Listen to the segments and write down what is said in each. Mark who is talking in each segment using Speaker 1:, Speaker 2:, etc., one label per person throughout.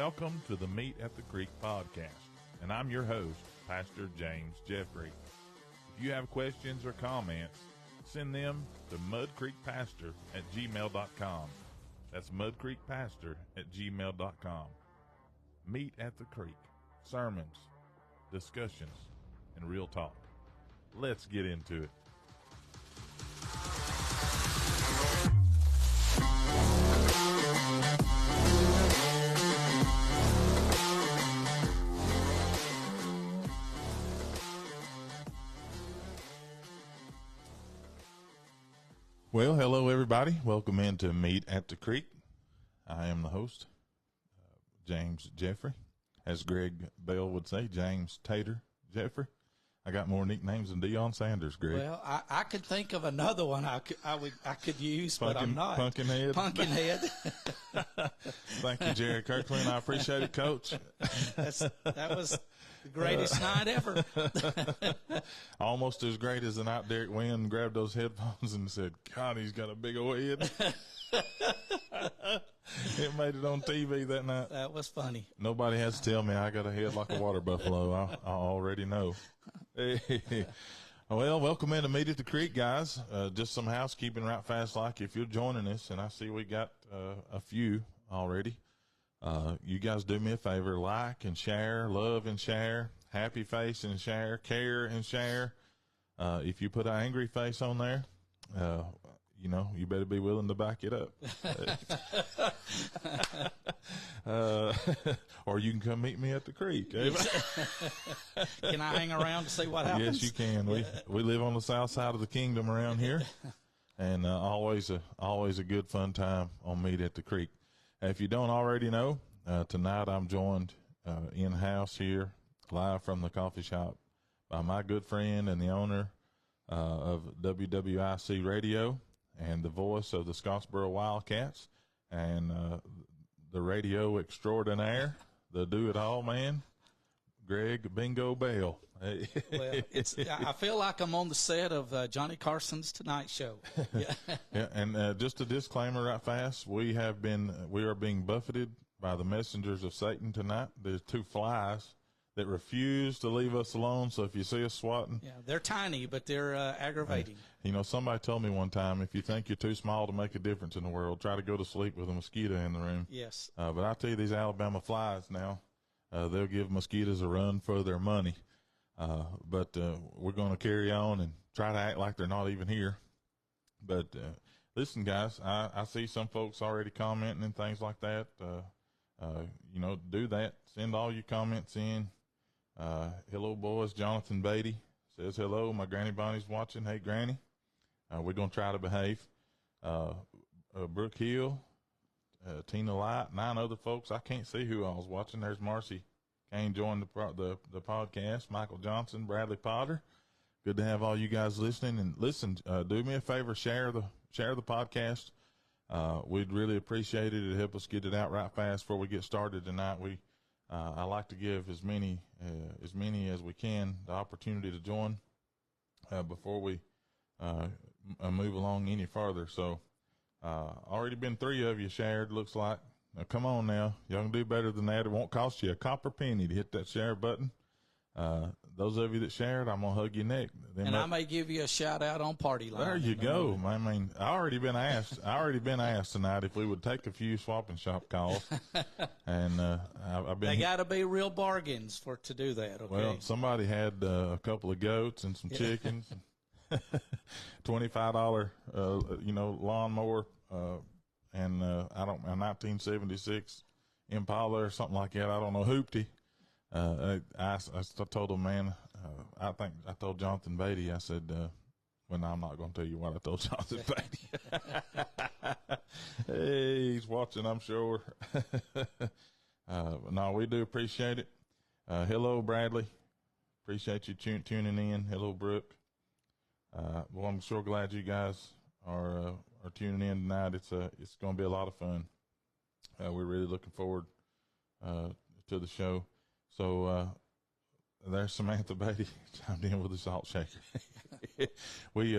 Speaker 1: Welcome to the Meet at the Creek podcast, and I'm your host, Pastor James Jeffrey. If you have questions or comments, send them to mudcreekpastor@gmail.com. That's mudcreekpastor@gmail.com. Meet at the Creek. Sermons, discussions, and real talk. Let's get into it. Well, hello everybody. Welcome into Meet at the Creek. I am the host, James Jeffrey. As Greg Bell would say, James Tater Jeffrey. I got more nicknames than Deion Sanders, Greg.
Speaker 2: Well, I could think of another one I could use, but I'm not.
Speaker 1: Pumpkinhead.
Speaker 2: Pumpkinhead.
Speaker 1: Thank you, Jerry Kirkland. I appreciate it, Coach.
Speaker 2: That was the greatest night ever.
Speaker 1: Almost as great as the night Derek Wynn grabbed those headphones and said, God, he's got a big old head. It made it on TV that night.
Speaker 2: That was funny.
Speaker 1: Nobody has to tell me I got a head like a water buffalo. I already know. Well, welcome into Meet at the Creek, guys. Just some housekeeping right fast, like if you're joining us, and I see we got a few already. You guys do me a favor, like and share, love and share, happy face and share, care and share. If you put an angry face on there, you better be willing to back it up. Or you can come meet me at the creek.
Speaker 2: Can I hang around to see what happens?
Speaker 1: Yes, you can. We live on the south side of the kingdom around here, and always a good fun time on Meet at the Creek. If you don't already know, tonight I'm joined in-house here, live from the coffee shop, by my good friend and the owner of WWIC Radio and the voice of the Scottsboro Wildcats and the radio extraordinaire, the do-it-all man, Greg Bingo Bell.
Speaker 2: Well, I feel like I'm on the set of Johnny Carson's Tonight Show. Yeah,
Speaker 1: yeah, and just a disclaimer right fast, we are being buffeted by the messengers of Satan tonight. There's two flies that refuse to leave us alone, so if you see us swatting.
Speaker 2: Yeah, they're tiny, but they're aggravating.
Speaker 1: Somebody told me one time, if you think you're too small to make a difference in the world, try to go to sleep with a mosquito in the room.
Speaker 2: Yes.
Speaker 1: But I tell you, these Alabama flies now, they'll give mosquitoes a run for their money. But we're going to carry on and try to act like they're not even here. But listen, guys, I see some folks already commenting and things like that. Do that. Send all your comments in. Hello, boys. Jonathan Beatty says hello. My Granny Bonnie's watching. Hey, Granny. We're going to try to behave. Brooke Hill, Tina Light, 9 other folks. I can't see who I was watching. There's Marcy Kane joined the podcast. Michael Johnson, Bradley Potter. Good to have all you guys listening. And listen, do me a favor, share the podcast. We'd really appreciate it. It'd help us get it out right fast before we get started tonight. I like to give as many as we can the opportunity to join before we move along any further. So already been 3 of you shared, looks like. Now come on now, y'all can do better than that. It won't cost you a copper penny to hit that share button. Those of you that shared, I'm gonna hug your neck.
Speaker 2: I may give you a shout out on Party Line.
Speaker 1: There you go. I mean, I already been asked tonight if we would take a few swap and shop calls, and I've been.
Speaker 2: They got to be real bargains to do that. Okay.
Speaker 1: Well, somebody had a couple of goats and some chickens, $25 lawnmower, and a 1976 Impala or something like that. I don't know, hoopty. I told him, man, I think I told Jonathan Beatty, I said, I'm not going to tell you what I told Jonathan Beatty. Hey, he's watching, I'm sure. No, we do appreciate it. Hello, Bradley. Appreciate you tuning in. Hello, Brooke. Well, I'm sure glad you guys are tuning in tonight. It's going to be a lot of fun. We're really looking forward to the show. So there's Samantha Beatty chimed in with the salt shaker. We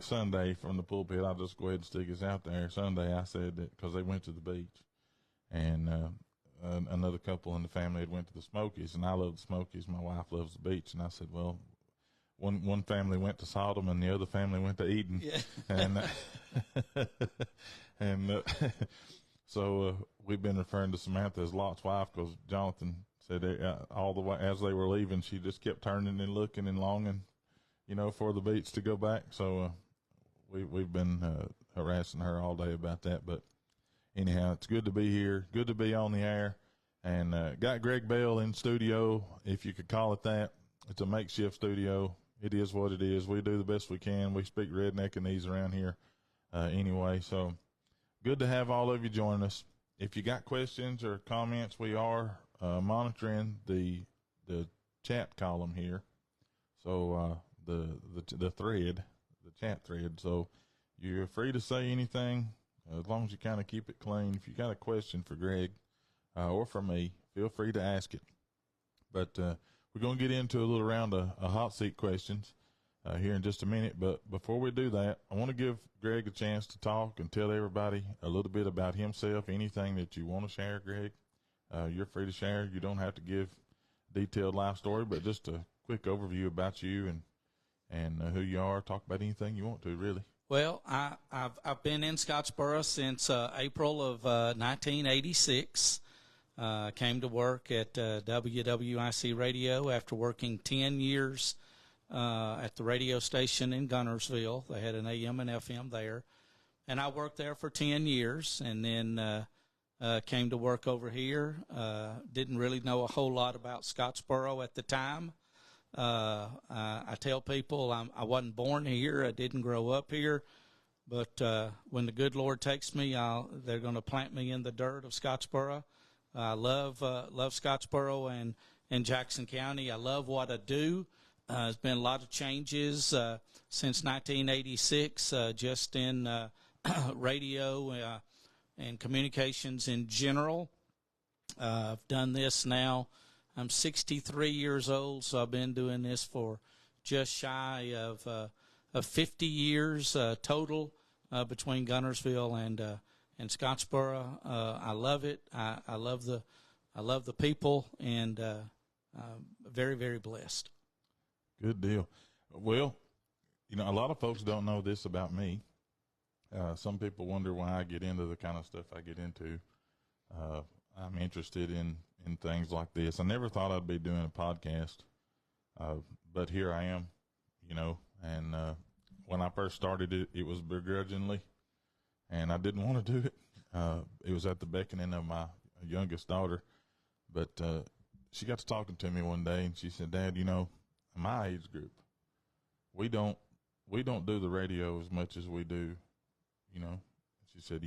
Speaker 1: Sunday from the pulpit, I'll just go ahead and stick this out there. Sunday I said that because they went to the beach, and another couple in the family had went to the Smokies, and I love the Smokies. My wife loves the beach, and I said, well, one family went to Sodom and the other family went to Eden.
Speaker 2: Yeah.
Speaker 1: And so we've been referring to Samantha as Lot's wife because Jonathan said all the way as they were leaving, she just kept turning and looking and longing, for the beach to go back. So we've been harassing her all day about that. But anyhow, it's good to be here, good to be on the air, and got Greg Bell in studio, if you could call it that. It's a makeshift studio. It is what it is. We do the best we can. We speak redneckanese around here anyway. So good to have all of you join us. If you got questions or comments, we are monitoring the chat column here. So the thread, the chat thread. So you're free to say anything as long as you kind of keep it clean. If you got a question for Greg or for me, feel free to ask it. But we're going to get into a little round of hot seat questions here in just a minute. But before we do that, I want to give Greg a chance to talk and tell everybody a little bit about himself. Anything that you want to share, Greg, you're free to share. You don't have to give a detailed life story, but just a quick overview about you and who you are. Talk about anything you want to, really.
Speaker 2: Well, I've been in Scottsboro since April of 1986. Came to work at WWIC Radio after working 10 years at the radio station in Gunnersville. They had an AM and FM there. And I worked there for 10 years and then came to work over here. Didn't really know a whole lot about Scottsboro at the time. I tell people I wasn't born here. I didn't grow up here. But when the good Lord takes me, they're going to plant me in the dirt of Scottsboro. I love Scottsboro and Jackson County. I love what I do. There's been a lot of changes since 1986, just in radio and communications in general. I've done this now. I'm 63 years old, so I've been doing this for just shy of 50 years total between Gunnersville and Scottsboro. I love it. I love the people, and very, very blessed.
Speaker 1: Good deal. Well, a lot of folks don't know this about me. Some people wonder why I get into the kind of stuff I get into. I'm interested in things like this. I never thought I'd be doing a podcast, but here I am, and when I first started it, it was begrudgingly, and I didn't want to do it. It was at the beckoning of my youngest daughter, but she got to talking to me one day, and she said, "Dad, in my age group, we don't do the radio as much as we do, She said,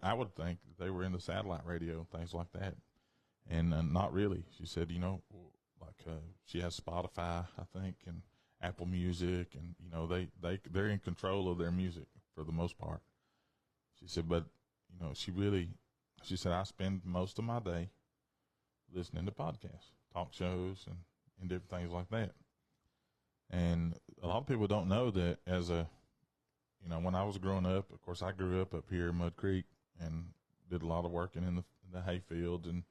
Speaker 1: I would think that they were in the satellite radio and things like that, and not really." She said, she has Spotify, I think, and Apple Music, and they're in control of their music for the most part. She said, but she said, I spend most of my day listening to podcasts, talk shows, and different things like that. And a lot of people don't know that when I was growing up, of course, I grew up here in Mud Creek and did a lot of working in the hay fields and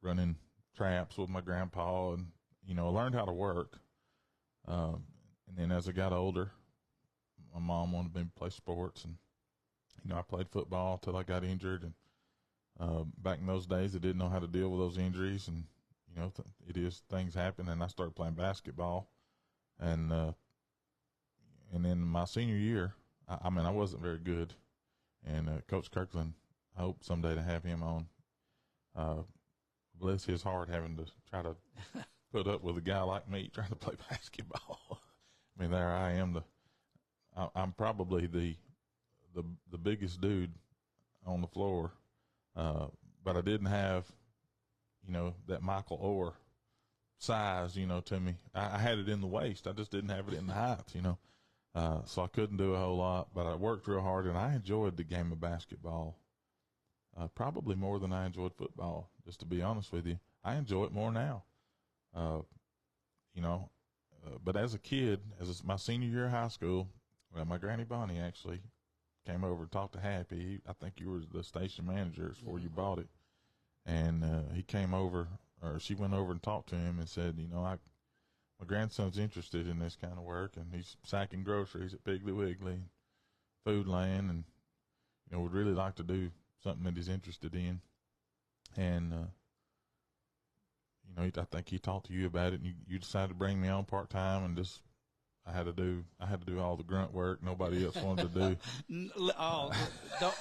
Speaker 1: running traps with my grandpa, and I learned how to work. And then as I got older, my mom wanted me to play sports, and I played football till I got injured. And back in those days, I didn't know how to deal with those injuries, and things happen. And I started playing basketball, and then my senior year, I wasn't very good. And Coach Kirkland, I hope someday to have him on. Bless his heart, having to try to put up with a guy like me trying to play basketball. There I am. I'm probably the biggest dude on the floor, but I didn't have, that Michael Orr size, to me. I had it in the waist. I just didn't have it in the height, so I couldn't do a whole lot, but I worked real hard, and I enjoyed the game of basketball probably more than I enjoyed football, just to be honest with you. I enjoy it more now, but as a kid, my senior year of high school, my Granny Bonnie actually came over and talked to Happy. I think you were the station manager before you bought it. And he came over, or she went over and talked to him and said, my grandson's interested in this kind of work, and he's sacking groceries at Piggly Wiggly, Food Land, and, would really like to do something that he's interested in. And, I think he talked to you about it, and you decided to bring me on part-time, and just I had to do all the grunt work nobody else wanted to do.
Speaker 2: Oh,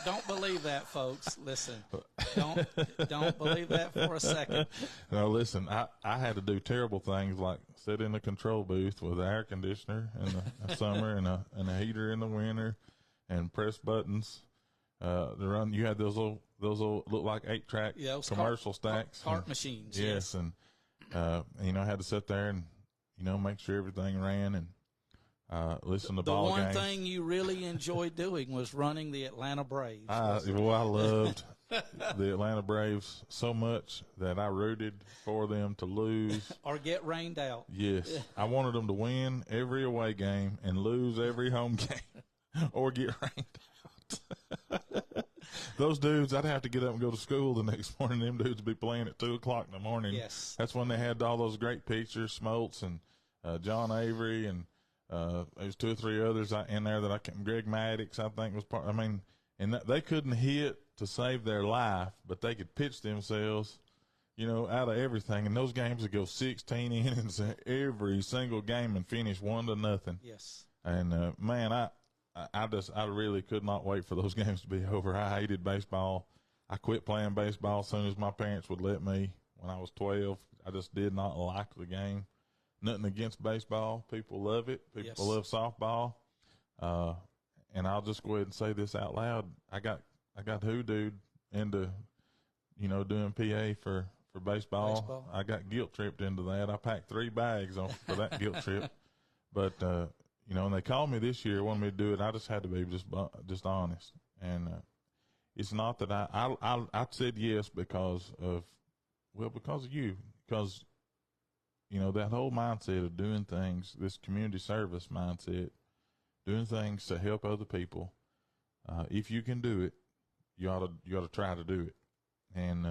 Speaker 2: don't believe that, folks. Listen, don't believe that for a second.
Speaker 1: No, listen, I had to do terrible things like sit in the control booth with an air conditioner in the summer and a heater in the winter, and press buttons. To run, you had those little look like 8-track commercial stacks,
Speaker 2: cart machines.
Speaker 1: Yes, and I had to sit there and make sure everything ran and. Listen to ball games.
Speaker 2: The one thing you really enjoyed doing was running the Atlanta Braves.
Speaker 1: I loved the Atlanta Braves so much that I rooted for them to lose.
Speaker 2: Or get rained out.
Speaker 1: Yes. I wanted them to win every away game and lose every home game or get rained out. Those dudes, I'd have to get up and go to school the next morning. Them dudes would be playing at 2 o'clock in the morning.
Speaker 2: Yes.
Speaker 1: That's when they had all those great pictures, Smoltz and John Avery, and there's 2 or 3 others in there that I can't. Greg Maddox, I think, was part. I mean, and they couldn't hit to save their life, but they could pitch themselves, out of everything. And those games would go 16 innings every single game and finish 1-0.
Speaker 2: Yes.
Speaker 1: And man, I really could not wait for those games to be over. I hated baseball. I quit playing baseball as soon as my parents would let me. When I was 12, I just did not like the game. Nothing against baseball. People love it. People love softball. And I'll just go ahead and say this out loud. I got hoodooed into, doing PA for baseball. I got guilt tripped into that. I packed 3 bags for that guilt trip. But, and they called me this year, wanted me to do it. I just had to be just honest. And it's not that I said yes because of you. Because that whole mindset of doing things, this community service mindset, doing things to help other people. If you can do it, you ought to try to do it. And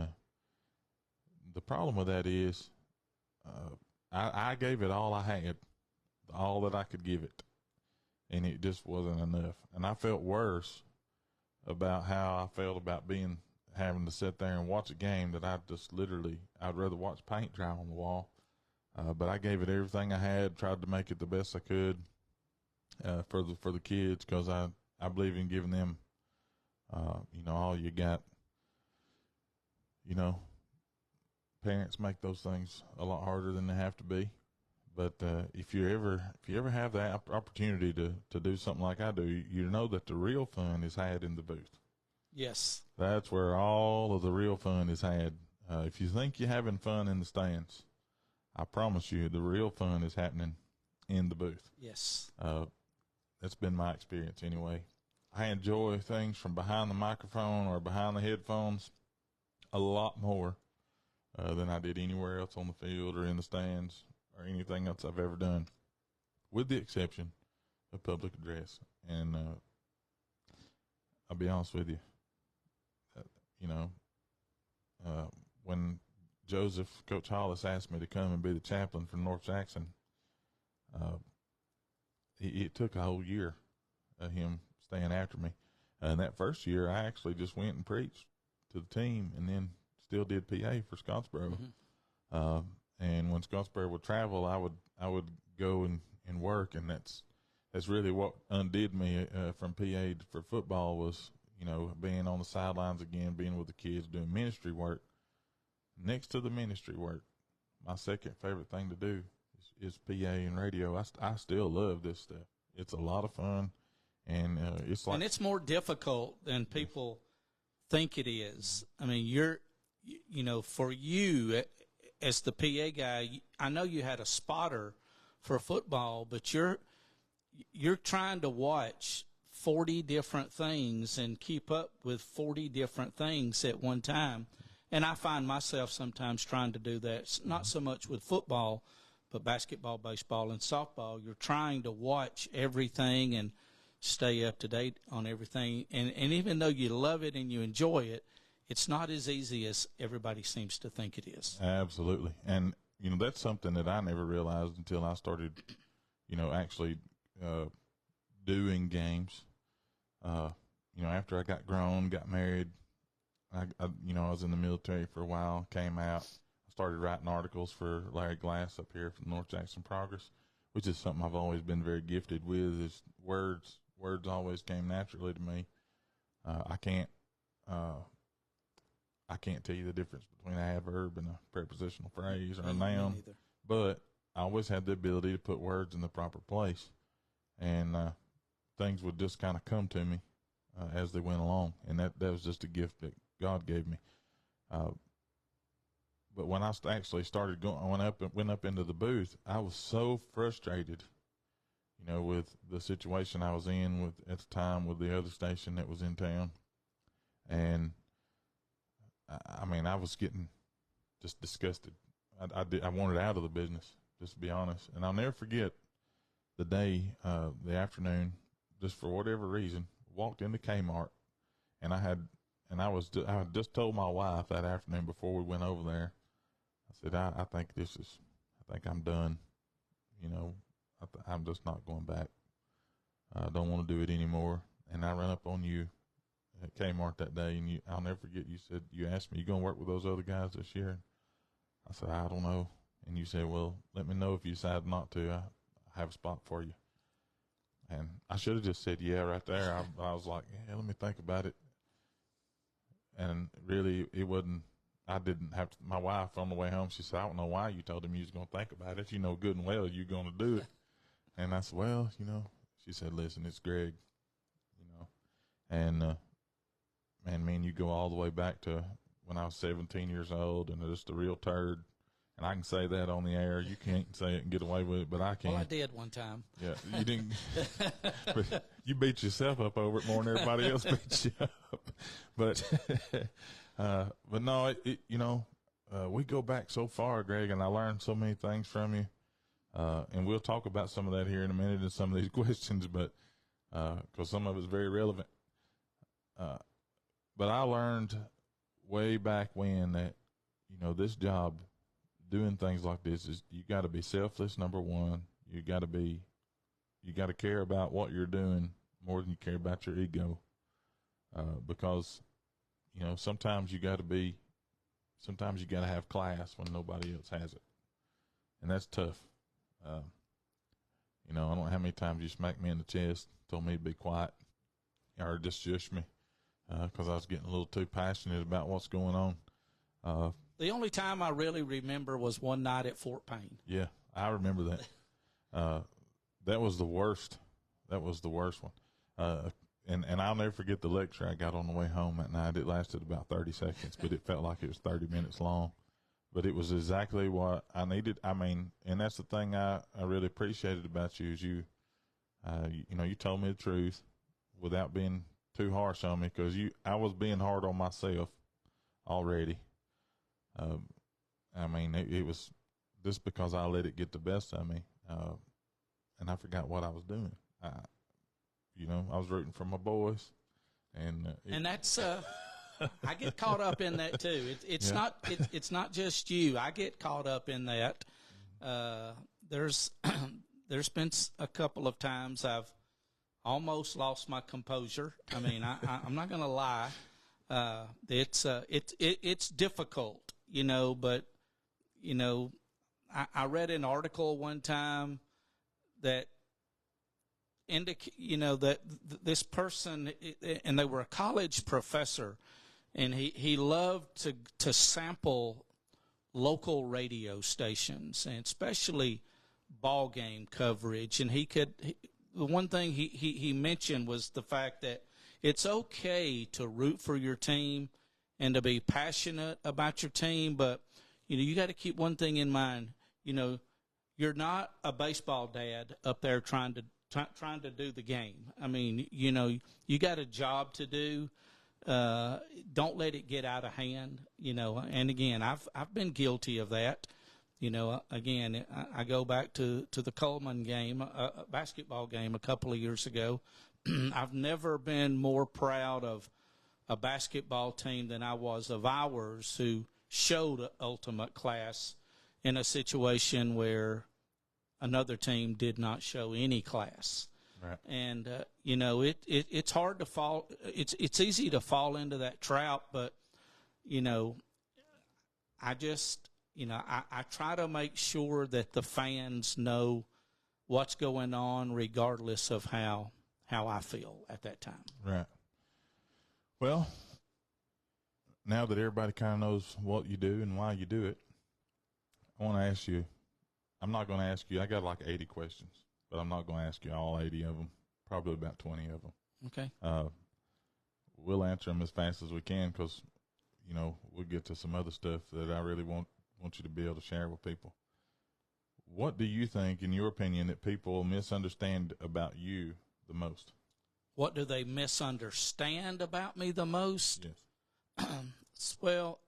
Speaker 1: the problem with that is, I gave it all I had, all that I could give it, and it just wasn't enough. And I felt worse about how I felt about having to sit there and watch a game that I'd rather watch paint dry on the wall. But I gave it everything I had, tried to make it the best I could for the kids, because I believe in giving them, all you got. Parents make those things a lot harder than they have to be. But if you ever have that opportunity to do something like I do, you know that the real fun is had in the booth.
Speaker 2: Yes.
Speaker 1: That's where all of the real fun is had. If you think you're having fun in the stands, I promise you, the real fun is happening in the booth.
Speaker 2: Yes.
Speaker 1: That's been my experience anyway. I enjoy things from behind the microphone or behind the headphones a lot more than I did anywhere else on the field or in the stands or anything else I've ever done, with the exception of public address. And I'll be honest with you, when Coach Hollis asked me to come and be the chaplain for North Jackson, it took a whole year of him staying after me. And that first year, I actually just went and preached to the team and then still did PA for Scottsboro. Mm-hmm. And when Scottsboro would travel, I would go and work, and that's really what undid me from PA for football was, being on the sidelines again, being with the kids, doing ministry work. Next to the ministry work, my second favorite thing to do is PA and radio. I still love this stuff. It's a lot of fun, and it's
Speaker 2: more difficult than people think it is. I mean, for you as the PA guy, I know you had a spotter for football, but you're trying to watch 40 different things and keep up with 40 different things at one time. And I find myself sometimes trying to do that. It's not so much with football, but basketball, baseball, and softball. You're trying to watch everything and stay up to date on everything. And even though you love it and you enjoy it, it's not as easy as everybody seems to think it is.
Speaker 1: Absolutely. And, that's something that I never realized until I started, actually doing games. After I got grown, got married, I was in the military for a while, came out, started writing articles for Larry Glass up here from North Jackson Progress, which is something I've always been very gifted with, is words. Words always came naturally to me. I can't tell you the difference between a adverb and a prepositional phrase or a noun, but I always had the ability to put words in the proper place, and things would just kind of come to me as they went along, and that was just a gift that God gave me. But when I actually started went up into the booth, I was so frustrated, with the situation I was in at the time with the other station that was in town, and I was getting just disgusted. I wanted out of the business, just to be honest. And I'll never forget the day, the afternoon, just for whatever reason, walked into Kmart, and I had just told my wife that afternoon before we went over there. I said, I think I'm done. I'm just not going back. I don't want to do it anymore. And I ran up on you at Kmart that day, and I'll never forget, you asked me, you going to work with those other guys this year? I said, I don't know. And you said, well, let me know if you decide not to. I have a spot for you. And I should have just said, yeah, right there. I was like, yeah, let me think about it. And really, it wasn't, I didn't have to, my wife on the way home, she said, I don't know why you told him you was going to think about it. You know good and well you're going to do it. And I said, well, she said, listen, it's Greg, and, man, me and you go all the way back to when I was 17 years old and just a real turd. And I can say that on the air. You can't say it and get away with it, but I can.
Speaker 2: Well, I did one time.
Speaker 1: Yeah, you didn't. But you beat yourself up over it more than everybody else beat you up. But no, we go back so far, Greg, and I learned so many things from you. And we'll talk about some of that here in a minute in some of these questions, but because some of it's very relevant. But I learned way back when that, this job, doing things like this, is you got to be selfless, number one. You got to care about what you're doing more than you care about your ego. Because, sometimes you got to have class when nobody else has it. And that's tough. I don't know how many times you smacked me in the chest, told me to be quiet, or just shushed me, because I was getting a little too passionate about what's going on.
Speaker 2: The only time I really remember was one night at Fort Payne.
Speaker 1: Yeah, I remember that. That was the worst. That was the worst one. And I'll never forget the lecture I got on the way home that night. It lasted about 30 seconds, but it felt like it was 30 minutes long. But it was exactly what I needed. And that's the thing I really appreciated about you is you told me the truth without being too harsh on me, because I was being hard on myself already. It was just because I let it get the best of me, and I forgot what I was doing. I was rooting for my boys, and
Speaker 2: that's I get caught up in that too. It's not just you. I get caught up in that. There's been a couple of times I've almost lost my composure. I'm not going to lie. It's difficult, but I read an article one time that that this person, and they were a college professor, and he loved to sample local radio stations, and especially ball game coverage. And the one thing he mentioned was the fact that it's okay to root for your team and to be passionate about your team, but you got to keep one thing in mind. You're not a baseball dad up there trying to do the game. You got a job to do. Don't let it get out of hand. And again, I've been guilty of that. Again, I go back to the Coleman game, a basketball game a couple of years ago. I've never been more proud of a basketball team than I was of ours who showed ultimate class in a situation where another team did not show any class.
Speaker 1: Right.
Speaker 2: And it's hard to fall. It's easy to fall into that trap, but I just I try to make sure that the fans know what's going on, regardless of how I feel at that time.
Speaker 1: Right. Well, now that everybody kind of knows what you do and why you do it, I want to ask you. I'm not going to ask you. I got like 80 questions, but I'm not going to ask you all 80 of them. Probably about 20 of them.
Speaker 2: Okay.
Speaker 1: We'll answer them as fast as we can because, we'll get to some other stuff that I really want you to be able to share with people. What do you think, in your opinion, that people misunderstand about you the most?
Speaker 2: What do they misunderstand about me the most?
Speaker 1: Yes.
Speaker 2: Well,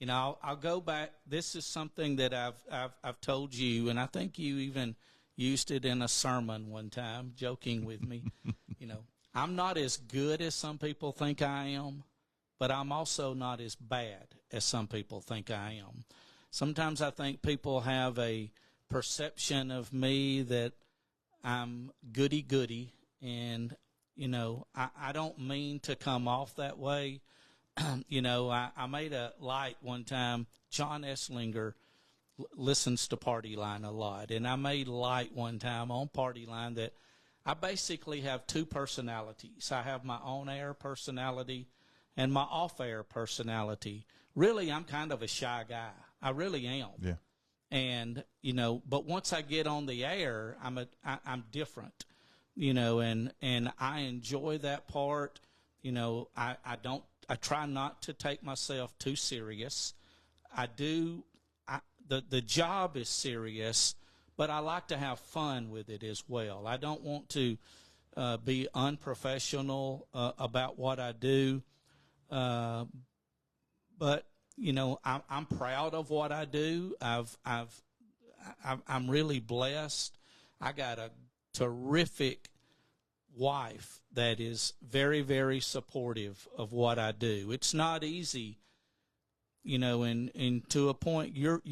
Speaker 2: I'll go back. This is something that I've told you, and I think you even used it in a sermon one time, joking with me. I'm not as good as some people think I am, but I'm also not as bad as some people think I am. Sometimes I think people have a perception of me that I'm goody-goody, and, I don't mean to come off that way. I made a light one time. John Esslinger listens to Party Line a lot, and I made light one time on Party Line that I basically have two personalities. I have my on-air personality and my off-air personality. Really, I'm kind of a shy guy. I really am.
Speaker 1: Yeah.
Speaker 2: And, but once I get on the air, I'm different, and I enjoy that part. I try not to take myself too serious. The job is serious, but I like to have fun with it as well. I don't want to be unprofessional about what I do. But I'm proud of what I do. I'm really blessed. I got a terrific wife that is very, very supportive of what I do. It's not easy, and to a point you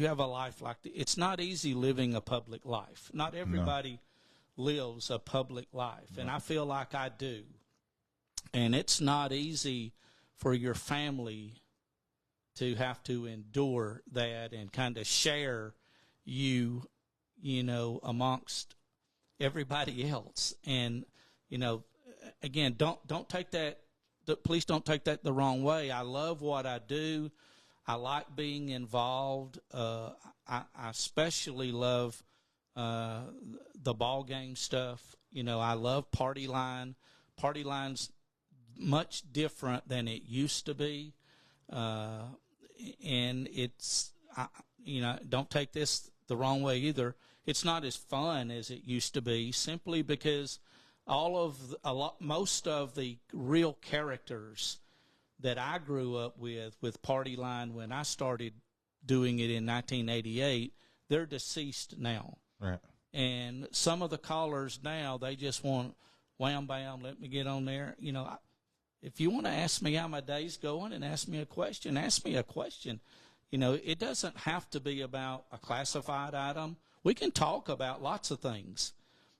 Speaker 2: have a life like this. It's not easy living a public life. Not everybody lives a public life, and I feel like I do. And it's not easy for your family to have to endure that and kind of share you amongst everybody else. And, again, don't take that, please don't take that the wrong way. I love what I do. I like being involved. I especially love the ball game stuff. I love Party Line. Party Line's much different than it used to be. And it's, don't take this the wrong way either. It's not as fun as it used to be, simply because most of the real characters that I grew up with Party Line when I started doing it in 1988, they're deceased now.
Speaker 1: Right.
Speaker 2: And some of the callers now, they just want, wham, bam, let me get on there. If you want to ask me how my day's going and ask me a question, ask me a question. It doesn't have to be about a classified item. We can talk about lots of things,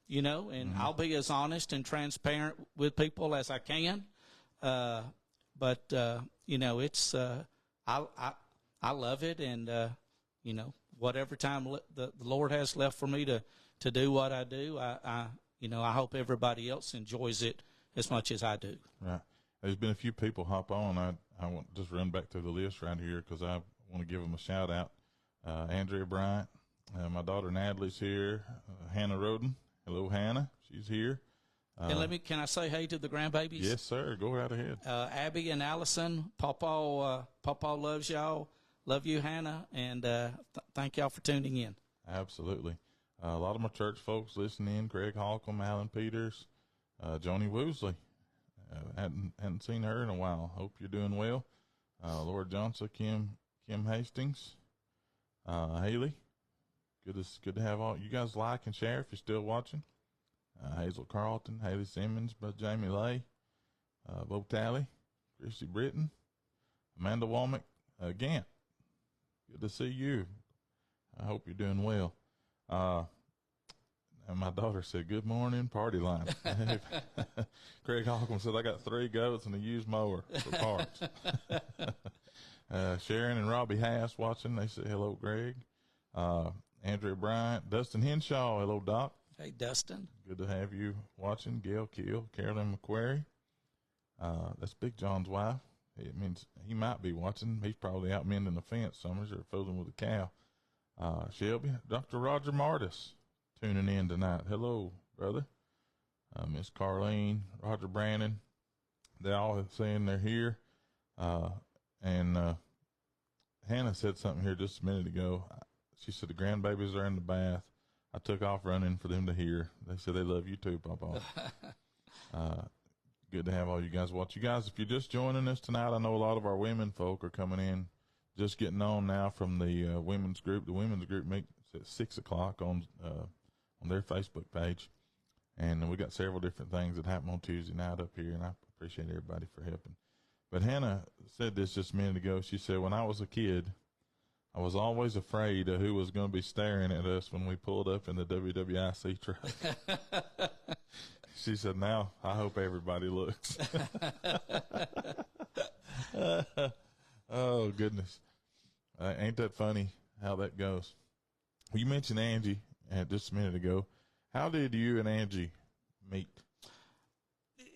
Speaker 2: and I'll be as honest and transparent with people as I can. But it's, I love it. And, whatever time the Lord has left for me to do what I do, I hope everybody else enjoys it as much as I do.
Speaker 1: Right. There's been a few people hop on. I want to just run back through the list right here because I want to give them a shout out. Andrea Bryant, my daughter Natalie's here. Hannah Roden, hello Hannah, she's here.
Speaker 2: And can I say hey to the grandbabies?
Speaker 1: Yes, sir. Go right ahead.
Speaker 2: Abby and Allison, Papa loves y'all. Love you, Hannah, and thank y'all for tuning in.
Speaker 1: Absolutely. A lot of my church folks listening in. Greg Holcomb, Alan Peters, Joni Woosley. Hadn't seen her in a while. Hope you're doing well. Laura Johnson, Kim Hastings, Haley. Good to have all you guys like and share if you're still watching. Hazel Carlton, Haley Simmons, but Jamie Lay, Bo Talley, Christy Britton, Amanda Womack, Gant. Good to see you. I hope you're doing well. And my daughter said, good morning, party line. Craig Hawkins said, I got 3 goats and a used mower for parts. Sharon and Robbie Hass watching. They say, hello, Greg. Andrea Bryant, Dustin Henshaw. Hello, Doc.
Speaker 2: Hey, Dustin.
Speaker 1: Good to have you watching. Gail Keel, Carolyn McQuarrie. That's Big John's wife. It means he might be watching. He's probably out mending the fence summers or fooling with a cow. Shelby, Dr. Roger Martis tuning in tonight. Hello, brother. Miss Carlene, Roger Brandon. They all saying they're here. And Hannah said something here just a minute ago. She said the grandbabies are in the bath. I took off running for them to hear. They said they love you too, Papa. Good to have all you guys watch. You guys, if you're just joining us tonight, I know a lot of our women folk are coming in, just getting on now from the women's group. The women's group meets at 6 o'clock on their Facebook page. And we got several different things that happen on Tuesday night up here, and I appreciate everybody for helping. But Hannah said this just a minute ago. She said, when I was a kid, I was always afraid of who was going to be staring at us when we pulled up in the WWIC truck. She said, now I hope everybody looks. Oh, goodness. Ain't that funny how that goes? Well, you mentioned Angie just a minute ago. How did you and Angie meet?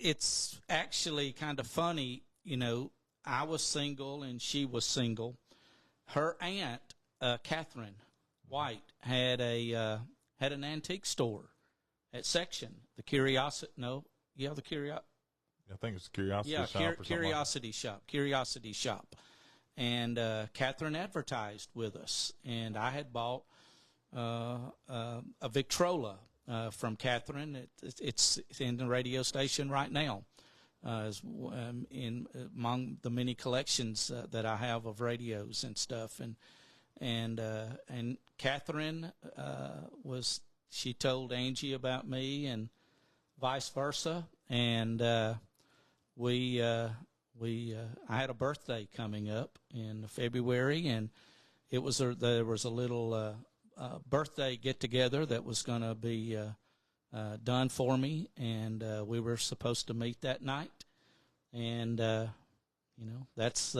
Speaker 2: It's actually kind of funny. You know, I was single and she was single. Her aunt, Catherine White, had an antique store at Section. The Curiosity,
Speaker 1: I think it's Curiosity Shop. Or
Speaker 2: Curiosity Shop. And Catherine advertised with us, and I had bought a Victrola from Catherine. It's in the radio station right now. Among the many collections that I have of radios and stuff, and Catherine she told Angie about me and vice versa, and I had a birthday coming up in February, and there was a little birthday get together that was going to be done for me, and we were supposed to meet that night, and that's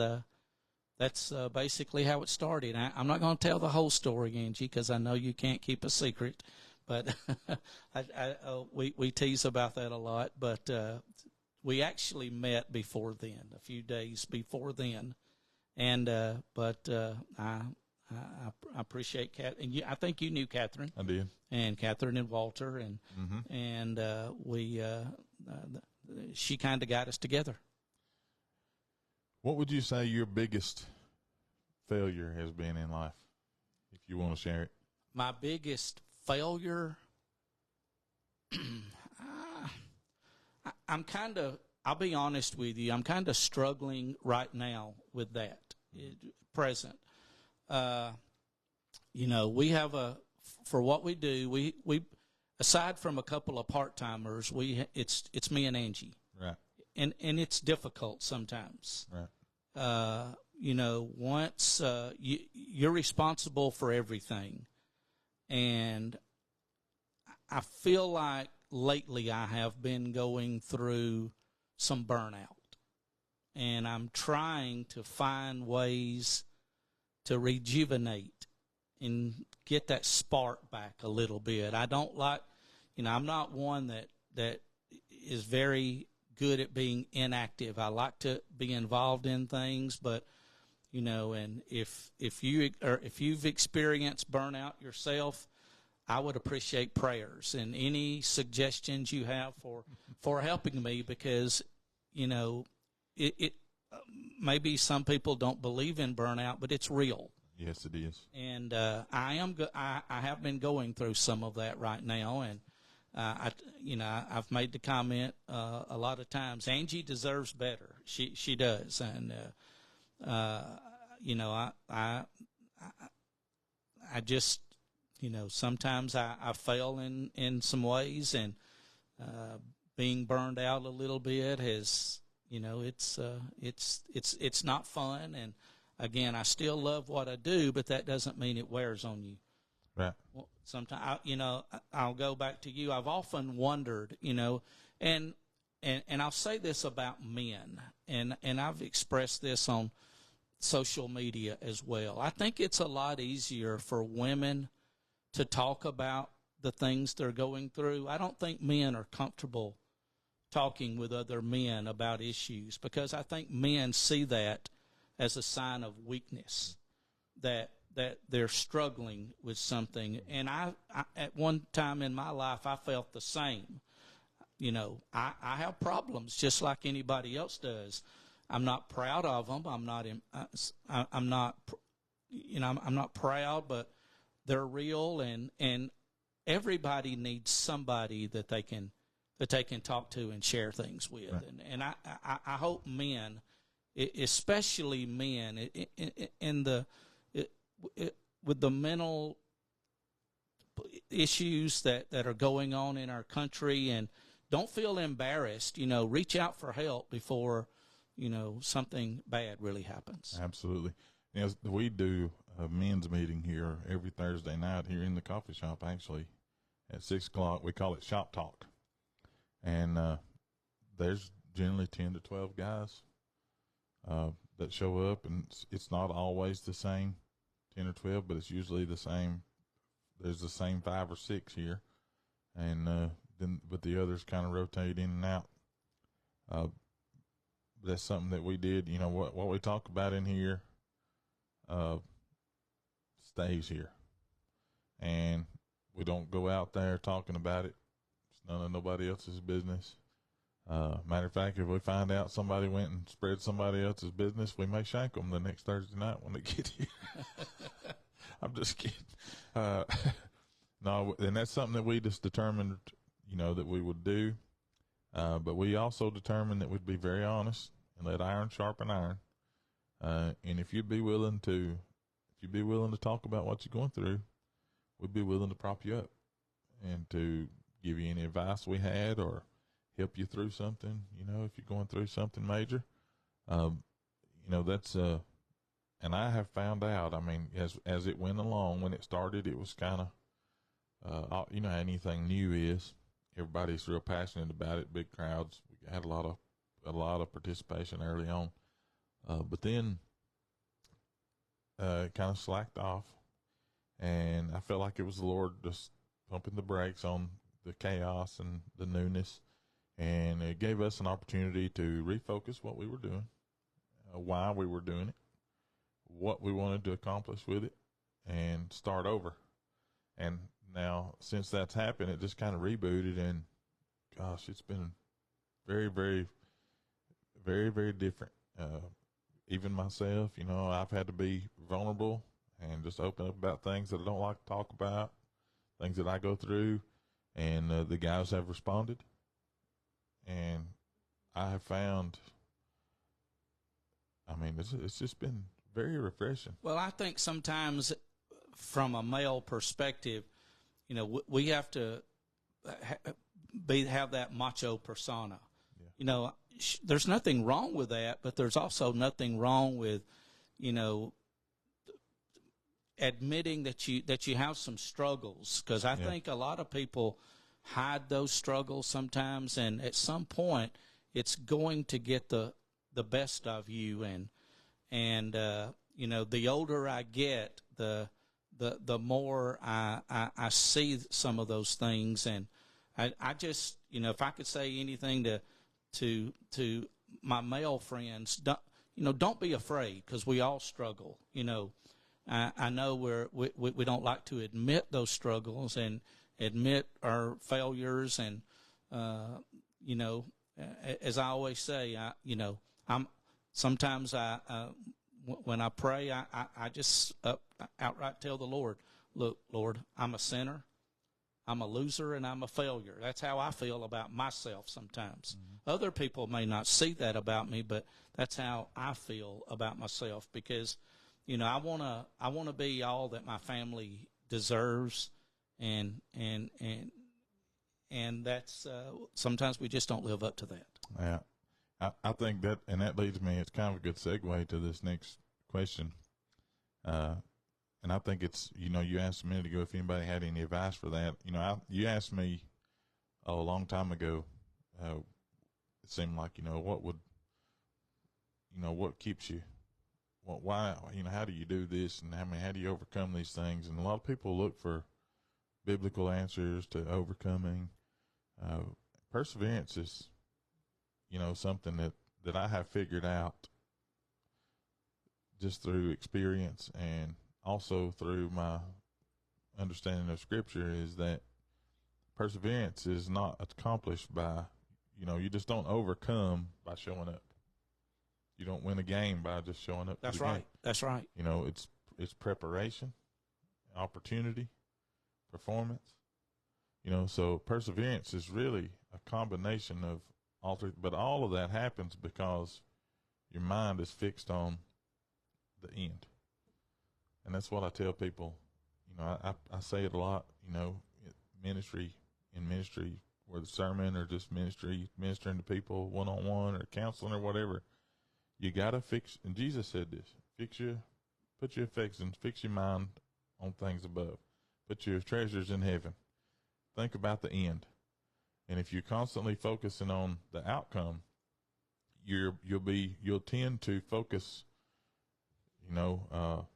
Speaker 2: basically how it started. I'm not going to tell the whole story, Angie, because I know you can't keep a secret, but we tease about that a lot. But we actually met before then, a few days before then, and I appreciate Kat, and I think you knew Catherine.
Speaker 1: I did.
Speaker 2: And Catherine and Walter, and she kind of got us together.
Speaker 1: What would you say your biggest failure has been in life, if you want to share it?
Speaker 2: My biggest failure, I'll be honest with you, I'm kind of struggling right now with that, present. We have for what we do, we aside from a couple of part-timers, it's me and Angie.
Speaker 1: Right.
Speaker 2: And it's difficult sometimes.
Speaker 1: Right.
Speaker 2: Once you're responsible for everything, and I feel like lately I have been going through some burnout, and I'm trying to find ways to rejuvenate and get that spark back a little bit. I don't like, I'm not one that is very good at being inactive. I like to be involved in things, but and if you've experienced burnout yourself, I would appreciate prayers and any suggestions you have for helping me, because it maybe some people don't believe in burnout, but it's real.
Speaker 1: Yes, it is.
Speaker 2: And I have been going through some of that right now, and I've made the comment a lot of times. Angie deserves better. She does, and I just sometimes I fail in some ways, and being burned out a little bit has It's not fun. And again, I still love what I do, but that doesn't mean it wears on you.
Speaker 1: Right.
Speaker 2: Well, sometimes, I'll go back to you. I've often wondered, and I'll say this about men, and I've expressed this on social media as well. I think it's a lot easier for women to talk about the things they're going through. I don't think men are comfortable talking with other men about issues, because I think men see that as a sign of weakness, that they're struggling with something. And I at one time in my life, I felt the same. I have problems just like anybody else does. I'm not proud of them. I'm not proud, but they're real, and everybody needs somebody that they can talk to and share things with.
Speaker 1: Right.
Speaker 2: And I hope men, especially men, with the mental issues that are going on in our country, and don't feel embarrassed. Reach out for help before something bad really happens.
Speaker 1: Absolutely. We do a men's meeting here every Thursday night here in the coffee shop, actually, at 6:00. We call it Shop Talk. And there's generally 10 to 12 guys that show up, and it's not always the same 10 or 12, but it's usually the same. There's the same 5 or 6 here, and but the others kind of rotate in and out. That's something that we did. What we talk about in here stays here, and we don't go out there talking about it. It's none of nobody else's business. Matter of fact, if we find out somebody went and spread somebody else's business, we may shank them the next Thursday night when they get here. I'm just kidding. No, and that's something that we just determined, that we would do. But we also determined that we'd be very honest and let iron sharpen iron. And if you'd be willing to talk about what you're going through, we'd be willing to prop you up and to give you any advice we had, or help you through something, if you're going through something major. That's, and I have found out, as it went along, when it started, it was kind of, anything new is, everybody's real passionate about it, big crowds. We had a lot of participation early on. But then, it kind of slacked off, and I felt like it was the Lord just pumping the brakes on the chaos and the newness. And it gave us an opportunity to refocus what we were doing, why we were doing it, what we wanted to accomplish with it, and start over. And now, since that's happened, it just kind of rebooted, and gosh, it's been very, very, very, very different. Even myself, I've had to be vulnerable and just open up about things that I don't like to talk about, things that I go through, and the guys have responded. And I have found, it's just been very refreshing.
Speaker 2: Well, I think sometimes from a male perspective, we have to have that macho persona. Yeah. There's nothing wrong with that, but there's also nothing wrong with, admitting that you have some struggles, because I think a lot of people hide those struggles sometimes, and at some point it's going to get the best of you, and the older I get, the more I see some of those things. And I just, if I could say anything to my male friends, don't be afraid, because we all struggle. I know we don't like to admit those struggles and admit our failures, and as I always say, when I pray, I just outright tell the Lord, look, Lord, I'm a sinner, I'm a loser, and I'm a failure. That's how I feel about myself sometimes. Mm-hmm. Other people may not see that about me, but that's how I feel about myself, because I want to be all that my family deserves. And that's sometimes we just don't live up to that.
Speaker 1: Yeah, I think that, and that leads me, it's kind of a good segue to this next question. And I think it's, you asked a minute ago if anybody had any advice for that. You asked me a long time ago, it seemed like, what keeps you, why, how do you do this, and how do you overcome these things? And a lot of people look for biblical answers to overcoming. Perseverance is, something that I have figured out just through experience and also through my understanding of Scripture, is that perseverance is not accomplished by, you just don't overcome by showing up. You don't win a game by just showing up.
Speaker 2: That's right.
Speaker 1: Game.
Speaker 2: That's right.
Speaker 1: It's preparation, opportunity, performance. So perseverance is really a combination of all three, but all of that happens because your mind is fixed on the end. And that's what I tell people. I say it a lot, ministry, whether sermon or just ministering to people one-on-one or counseling or whatever, you got to fix, and Jesus said this, put your affections, fix your mind on things above. Put your treasures in heaven. Think about the end. And if you're constantly focusing on the outcome, you'll tend to focus, you'll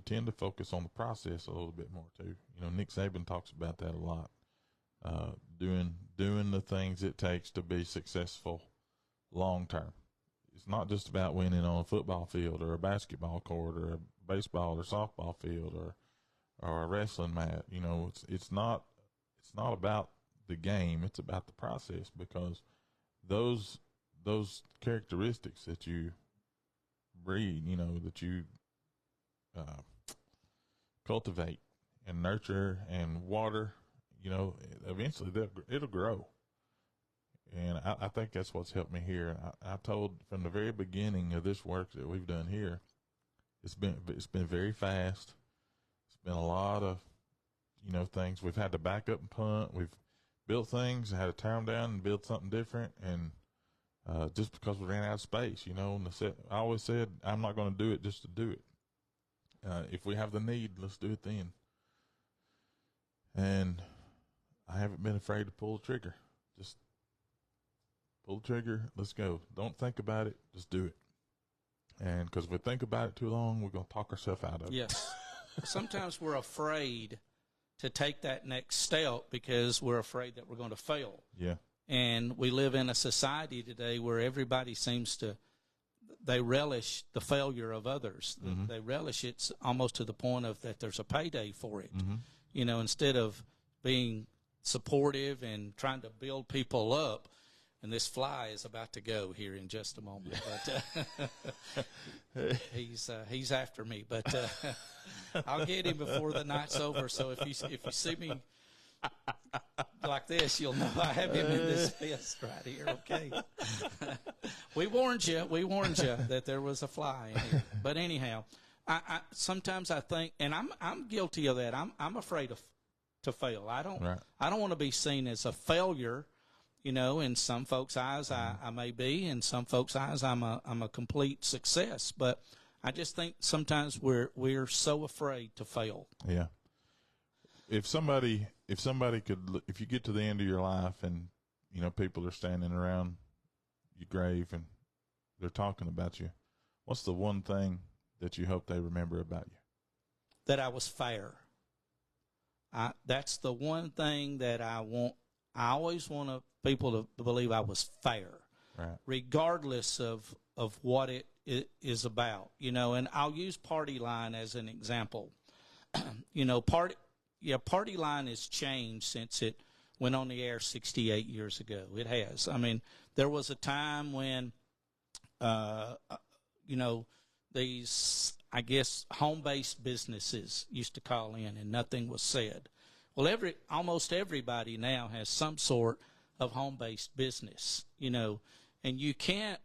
Speaker 1: tend to focus on the process a little bit more too. Nick Saban talks about that a lot. Doing the things it takes to be successful long term. It's not just about winning on a football field or a basketball court or a baseball or softball field or a wrestling mat. It's not about the game. It's about the process, because those characteristics that you breed, that you cultivate and nurture and water, eventually it'll grow. And I think that's what's helped me here. I told from the very beginning of this work that we've done here, it's been very fast. It's been a lot of, things. We've had to back up and punt. We've built things, had to tear them down and build something different. And just because we ran out of space, I always said, I'm not going to do it just to do it. If we have the need, let's do it then. And I haven't been afraid to pull the trigger. Just pull the trigger. Let's go. Don't think about it. Just do it. And because if we think about it too long, we're going to talk ourselves out of it.
Speaker 2: Yes. Sometimes we're afraid to take that next step because we're afraid that we're going to fail.
Speaker 1: Yeah.
Speaker 2: And we live in a society today where everybody seems to, they relish the failure of others. Mm-hmm. They relish it almost to the point of that there's a payday for it. Mm-hmm. Instead of being supportive and trying to build people up. And this fly is about to go here in just a moment, but he's after me. But I'll get him before the night's over. So if you see me like this, you'll know I have him in this fist right here. Okay. We warned you that there was a fly in here. But anyhow, I sometimes I think, and I'm guilty of that. I'm afraid to fail. I don't want to be seen as a failure. In some folks' eyes, I may be. In some folks' eyes, I'm a complete success. But I just think sometimes we're so afraid to fail.
Speaker 1: Yeah. If you get to the end of your life and people are standing around your grave and they're talking about you, what's the one thing that you hope they remember about you?
Speaker 2: That I was fair. That's the one thing that I want. I always want people to believe I was fair, right, regardless of what it is about, and I'll use Party Line as an example. Party Line has changed since it went on the air 68 years ago. It has. I mean, there was a time when, these, I guess, home-based businesses used to call in and nothing was said. Well, almost everybody now has some sort of home-based business, and you can't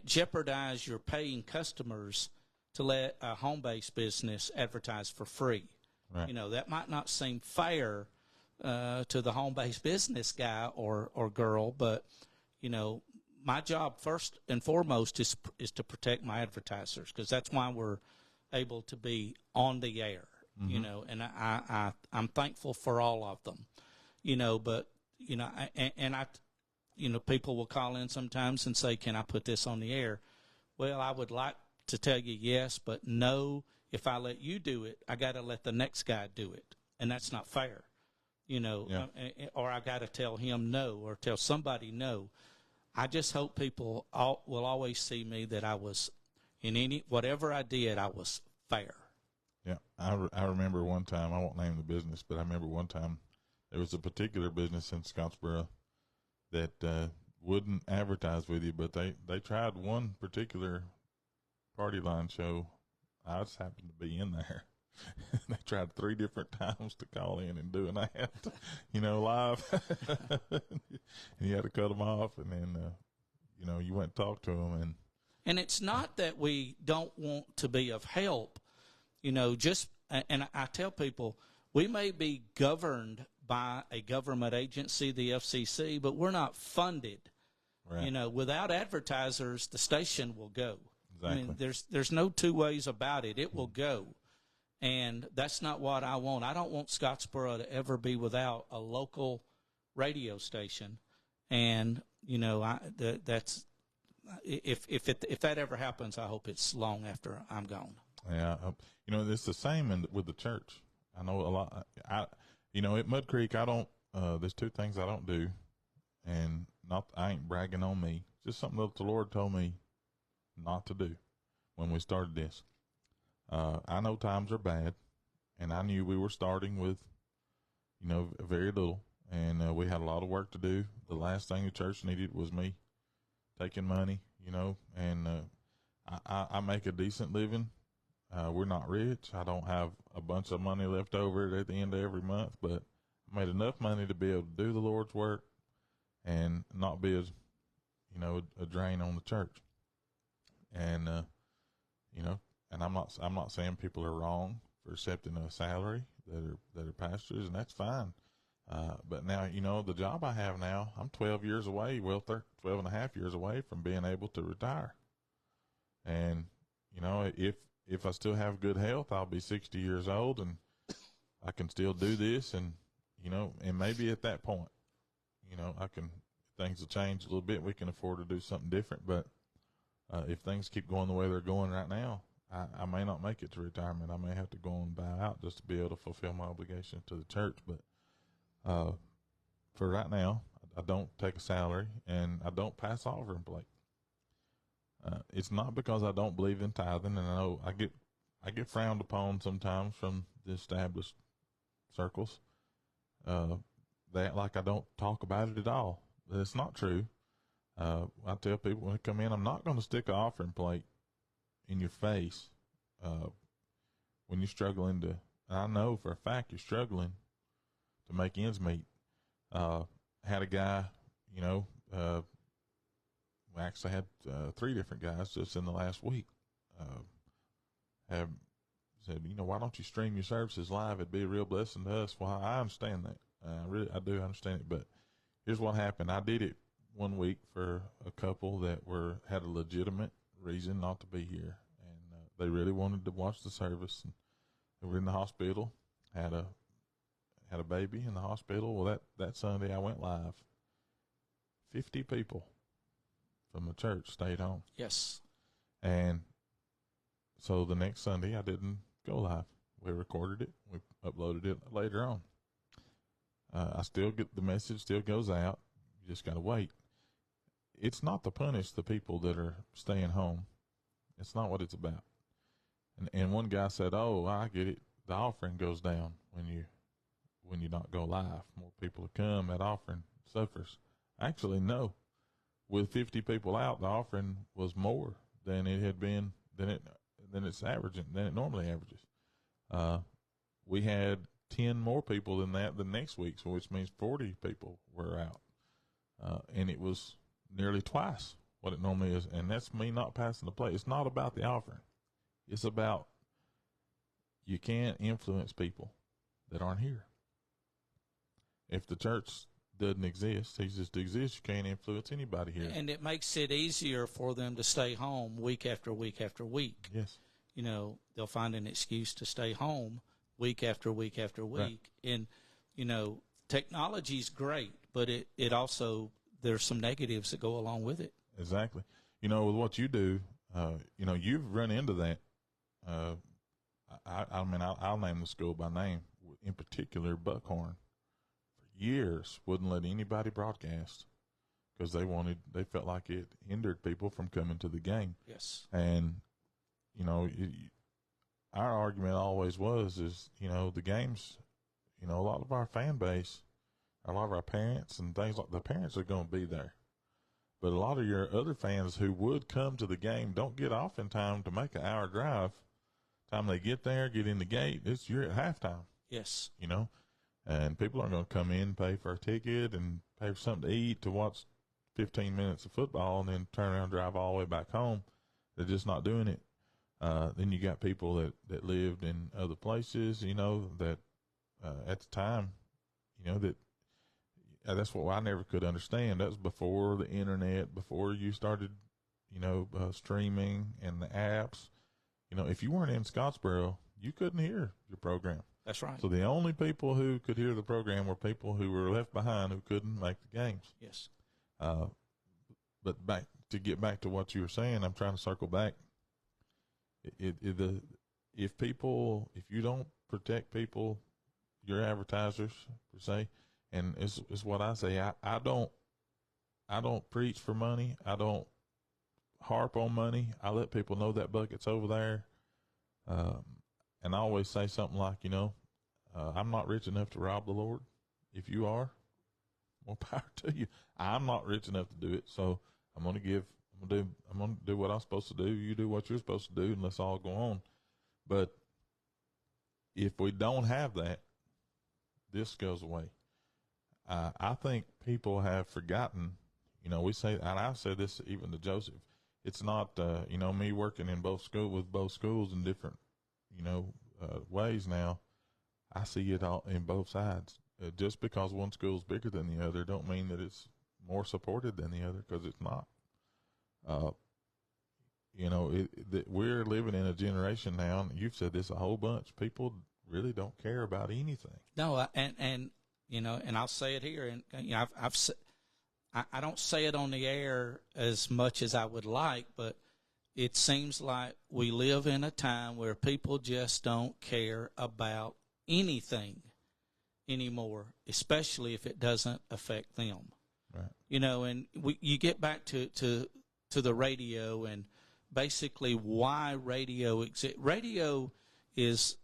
Speaker 2: jeopardize your paying customers to let a home-based business advertise for free. Right. That might not seem fair to the home-based business guy or girl, but my job first and foremost is to protect my advertisers, because that's why we're able to be on the air, you know, and I'm thankful for all of them, you know, but, you know, people will call in sometimes and say, can I put this on the air? Well, I would like to tell you yes, but no, if I let you do it, I got to let the next guy do it. And that's not fair, you know, or I got to tell him no, or tell somebody no. I just hope people will always see me that I was, in whatever I did, I was fair.
Speaker 1: Yeah, I remember one time, I won't name the business, but I remember one time there was a particular business in Scottsboro that wouldn't advertise with you, but they tried one particular party line show. I just happened to be in there. They tried 3 different times to call in and do an ad, you know, live. And you had to cut them off, and then, you know, you went and talked to them.
Speaker 2: And it's not that we don't want to be of help, you know, and I tell people, we may be governed by a government agency, the FCC, but we're not funded. Right. You know, without advertisers, the station will go. Exactly. I mean, there's no two ways about it. It will go. And that's not what I want. I don't want Scottsboro to ever be without a local radio station. And, you know, that's if that ever happens, I hope it's long after I'm gone.
Speaker 1: Yeah. You know, it's the same with the church. I know a lot. You know, at Mud Creek, there's 2 things I don't do. And I ain't bragging on me. Just something that the Lord told me not to do when we started this. I know times are bad, and I knew we were starting with, you know, very little, and we had a lot of work to do. The last thing the church needed was me taking money, you know, and I make a decent living. We're not rich. I don't have a bunch of money left over at the end of every month, but I made enough money to be able to do the Lord's work and not be as, you know, a drain on the church. And, you know, and I'm not saying people are wrong for accepting a salary that are pastors, and that's fine. But now, you know, the job I have now, I'm 12 years away, 12 and a half years away from being able to retire. And, you know, if I still have good health, I'll be 60 years old and I can still do this. And, you know, and maybe at that point, you know, things will change a little bit. We can afford to do something different. But if things keep going the way they're going right now, I may not make it to retirement. I may have to go and buy out just to be able to fulfill my obligation to the church. But for right now, I don't take a salary, and I don't pass offering plate. It's not because I don't believe in tithing, and I know I get frowned upon sometimes from the established circles. They act like I don't talk about it at all. But it's not true. I tell people when they come in, I'm not going to stick an offering plate in your face when you're struggling to. I know for a fact you're struggling to make ends meet. Had a guy, you know, we actually had 3 different guys just in the last week have said, you know, why don't you stream your services live? It'd be a real blessing to us. Well, I understand that. I do understand it. But here's what happened. I did it one week for a couple that had a legitimate reason not to be here, and they really wanted to watch the service. And they were in the hospital, had a baby in the hospital. Well, that Sunday I went live. 50 people from the church stayed home.
Speaker 2: Yes.
Speaker 1: And so the next Sunday I didn't go live. We recorded it. We uploaded it later on. I still get the message, still goes out. You just got to wait. It's not to punish the people that are staying home. It's not what it's about. And one guy said, "Oh, I get it. The offering goes down when you not go live. More people will come. That offering suffers." Actually, no. With 50 people out, the offering was more than it had been than it normally averages. We had 10 more people than that the next week, so which means 40 people were out, and it was nearly twice what it normally is. And that's me not passing the plate. It's not about the offering. It's about you can't influence people that aren't here. If the church doesn't exist. He just exists. You can't influence anybody here.
Speaker 2: And it makes it easier for them to stay home week after week after week.
Speaker 1: Yes.
Speaker 2: You know, they'll find an excuse to stay home week after week after week.
Speaker 1: Right.
Speaker 2: And, you know, technology's great, but it also, there's some negatives that go along with it.
Speaker 1: Exactly. You know, with what you do, you know, you've run into that. I mean, I'll name the school by name, in particular Buckhorn. For years, wouldn't let anybody broadcast because they felt like it hindered people from coming to the game.
Speaker 2: Yes.
Speaker 1: And, you know, our argument always is, you know, the games, you know, a lot of our fan base, a lot of our parents and things like the parents are going to be there. But a lot of your other fans who would come to the game don't get off in time to make an hour drive. Time they get there, get in the gate, you're at halftime.
Speaker 2: Yes.
Speaker 1: You know, and people aren't going to come in, pay for a ticket and pay for something to eat to watch 15 minutes of football and then turn around and drive all the way back home. They're just not doing it. Then you got people that lived in other places, you know, that at the time, you know, that's what I never could understand. That was before the internet, before you started, you know, streaming and the apps. You know, if you weren't in Scottsboro, you couldn't hear your program.
Speaker 2: That's right.
Speaker 1: So the only people who could hear the program were people who were left behind who couldn't make the games.
Speaker 2: Yes.
Speaker 1: But to get back to what you were saying, I'm trying to circle back. If you don't protect people, your advertisers per se, and it's what I say. I don't preach for money. I don't harp on money. I let people know that bucket's over there. And I always say something like, you know, I'm not rich enough to rob the Lord. If you are, more power to you. I'm not rich enough to do it, so I'm gonna do what I'm supposed to do. You do what you're supposed to do, and let's all go on. But if we don't have that, this goes away. I think people have forgotten. You know, we say, and I've said this even to Joseph. It's not, you know, me working in both schools in different, you know, ways now. I see it all in both sides. Just because one school's bigger than the other don't mean that it's more supported than the other, because it's not. You know, we're living in a generation now, and you've said this a whole bunch. People really don't care about anything.
Speaker 2: No, and you know, and I'll say it here, and you know, I don't say it on the air as much as I would like, but it seems like we live in a time where people just don't care about anything anymore, especially if it doesn't affect them.
Speaker 1: Right.
Speaker 2: You know, and you get back to the radio and basically why radio exists. Radio is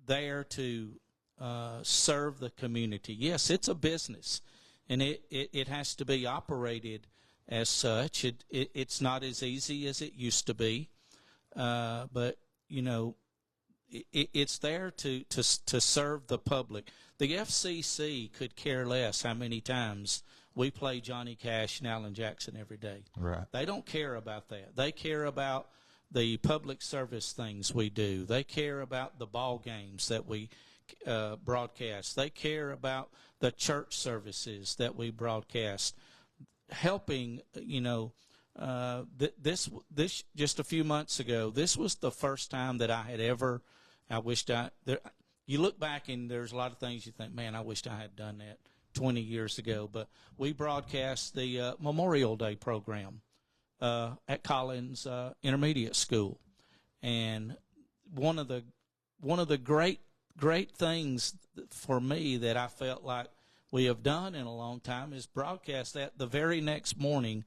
Speaker 2: there to serve the community. Yes, it's a business, and it has to be operated as such. It's not as easy as it used to be, but you know, it's there to serve the public. The FCC could care less how many times we play Johnny Cash and Alan Jackson every day.
Speaker 1: Right.
Speaker 2: They don't care about that. They care about the public service things we do. They care about the ball games that we broadcast. They care about the church services that we broadcast. Helping, you know, this just a few months ago, this was the first time that I had ever. You look back and there's a lot of things you think, man, I wished I had done that 20 years ago. But we broadcast the Memorial Day program at Collins Intermediate School, and one of the great things for me that I felt like we have done in a long time is broadcast that. The very next morning,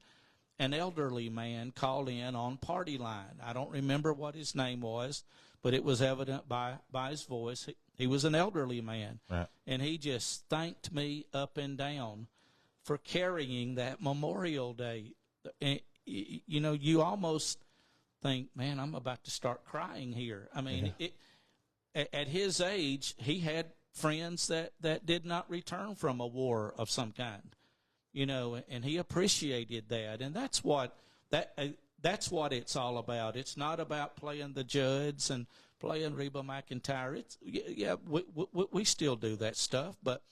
Speaker 2: an elderly man called in on Party Line. I don't remember what his name was, but it was evident by his voice. He was an elderly man,
Speaker 1: right.
Speaker 2: And he just thanked me up and down for carrying that Memorial Day. And, you know, you almost think, man, I'm about to start crying here. I mean, at his age, he had friends that did not return from a war of some kind, you know, and he appreciated that. And that's what it's all about. It's not about playing the Judds and playing Reba McEntire. We still do that stuff, but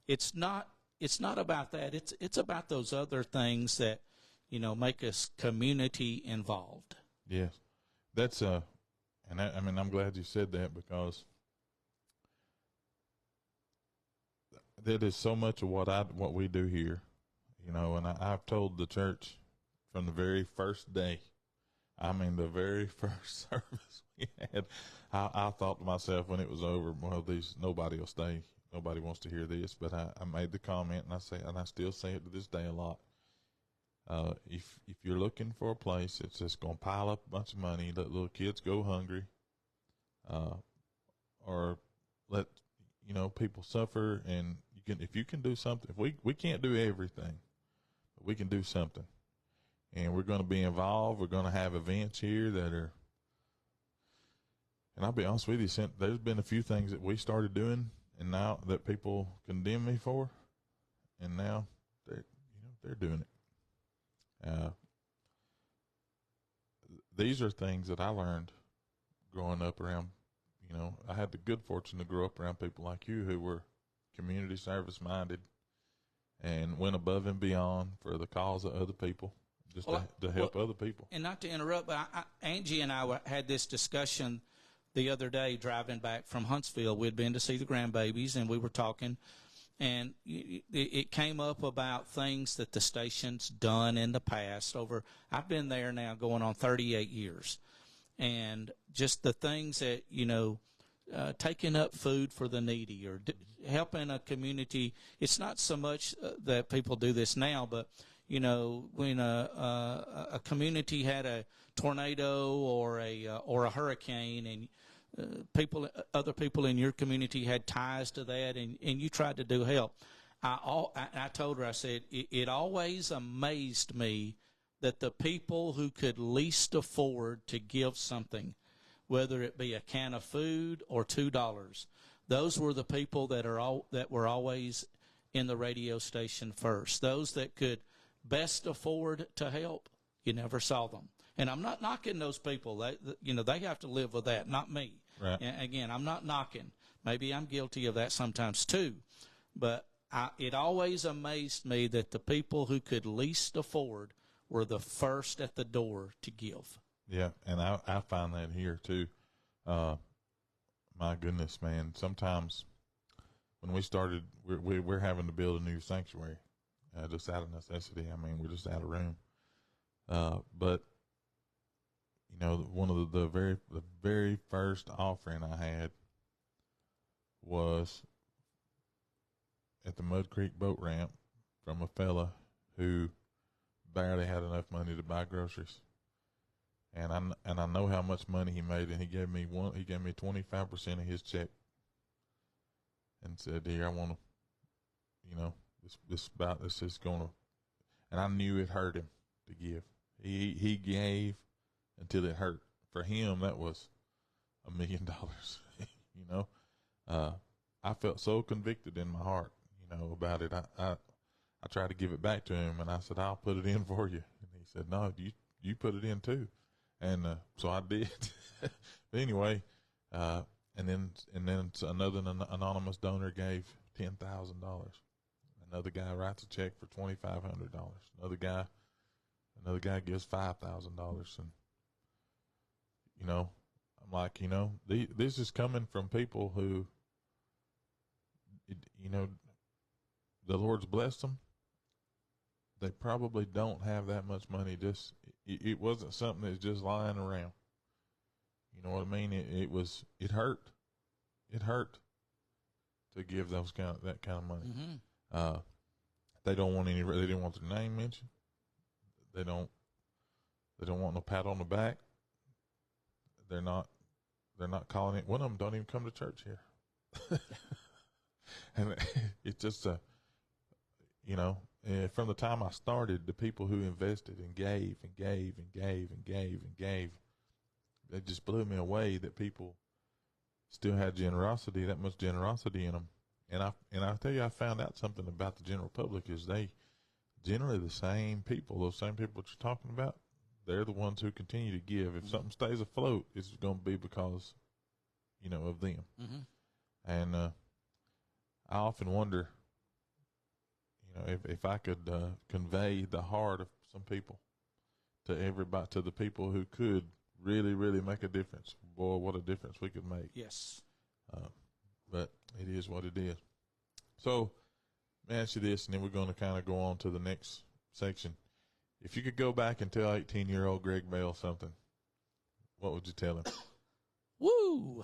Speaker 2: it's not it's not about that. It's about those other things that, make us community involved.
Speaker 1: Yes, that's and I mean, I'm glad you said that, because that is so much of what we do here, and I've told the church from the very first day. I mean, the very first service we had, I thought to myself when it was over, well, nobody will stay. Nobody wants to hear this. But I made the comment, and I still say it to this day a lot. If you're looking for a place that's just going to pile up a bunch of money, let little kids go hungry, or let people suffer, and if you can do something, if we can't do everything, but we can do something. And we're going to be involved. We're going to have events here that are, and I'll be honest with you, there's been a few things that we started doing, and now that people condemn me for, and now they're doing it. These are things that I learned growing up around. I had the good fortune to grow up around people like you who were community service minded and went above and beyond for the cause of other people. Just to help other people. And
Speaker 2: not to interrupt, but Angie and I had this discussion the other day driving back from Huntsville. We'd been to see the grandbabies, and we were talking, and it came up about things that the station's done in the past. I've been there now going on 38 years, and just the things that, taking up food for the needy or helping a community. It's not so much that people do this now, but when a community had a tornado or a hurricane, and other people in your community had ties to that, and you tried to do help. I told her, I said, it always amazed me that the people who could least afford to give something, whether it be a can of food or $2, those were the people that were always in the radio station first. Those that could best afford to help, you never saw them. And I'm not knocking those people. They have to live with that, not me.
Speaker 1: Right.
Speaker 2: And again, I'm not knocking. Maybe I'm guilty of that sometimes too. But it always amazed me that the people who could least afford were the first at the door to give.
Speaker 1: Yeah, and I find that here too. My goodness, man. Sometimes when we started, we're having to build a new sanctuary. Just out of necessity. I mean, we're just out of room. But one of the very first offering I had was at the Mud Creek boat ramp from a fella who barely had enough money to buy groceries. And I know how much money he made, and he gave me 25% of his check, and said, "Here, I want to, this is gonna," and I knew it hurt him to give. He gave until it hurt. For him, that was $1 million. I felt so convicted in my heart, about it. I tried to give it back to him, and I said, "I'll put it in for you." And he said, "No, you put it in too." And so I did. But anyway, and then another anonymous donor gave $10,000. Another guy writes a check for $2,500. Another guy gives $5,000. And I'm like, this is coming from people who, the Lord's blessed them. They probably don't have that much money. It wasn't something that's just lying around. You know what I mean? It hurt. It hurt to give that kind of money.
Speaker 2: Mm-hmm.
Speaker 1: They didn't want their name mentioned. They don't want no pat on the back. They're not calling it. One of them don't even come to church here. And it's just from the time I started, the people who invested and gave and gave and gave and gave and gave, it just blew me away that people still had generosity, that much generosity in them. And I tell you, I found out something about the general public is they generally the same people, those same people that you're talking about, they're the ones who continue to give. If something stays afloat, it's going to be because, of them.
Speaker 2: Mm-hmm.
Speaker 1: And I often wonder, if I could convey the heart of some people to everybody, to the people who could really, really make a difference, boy, what a difference we could make.
Speaker 2: Yes.
Speaker 1: But it is what it is. So, let me ask you this, and then we're going to kind of go on to the next section. If you could go back and tell 18-year-old Greg Bell something, what would you tell him?
Speaker 2: Woo!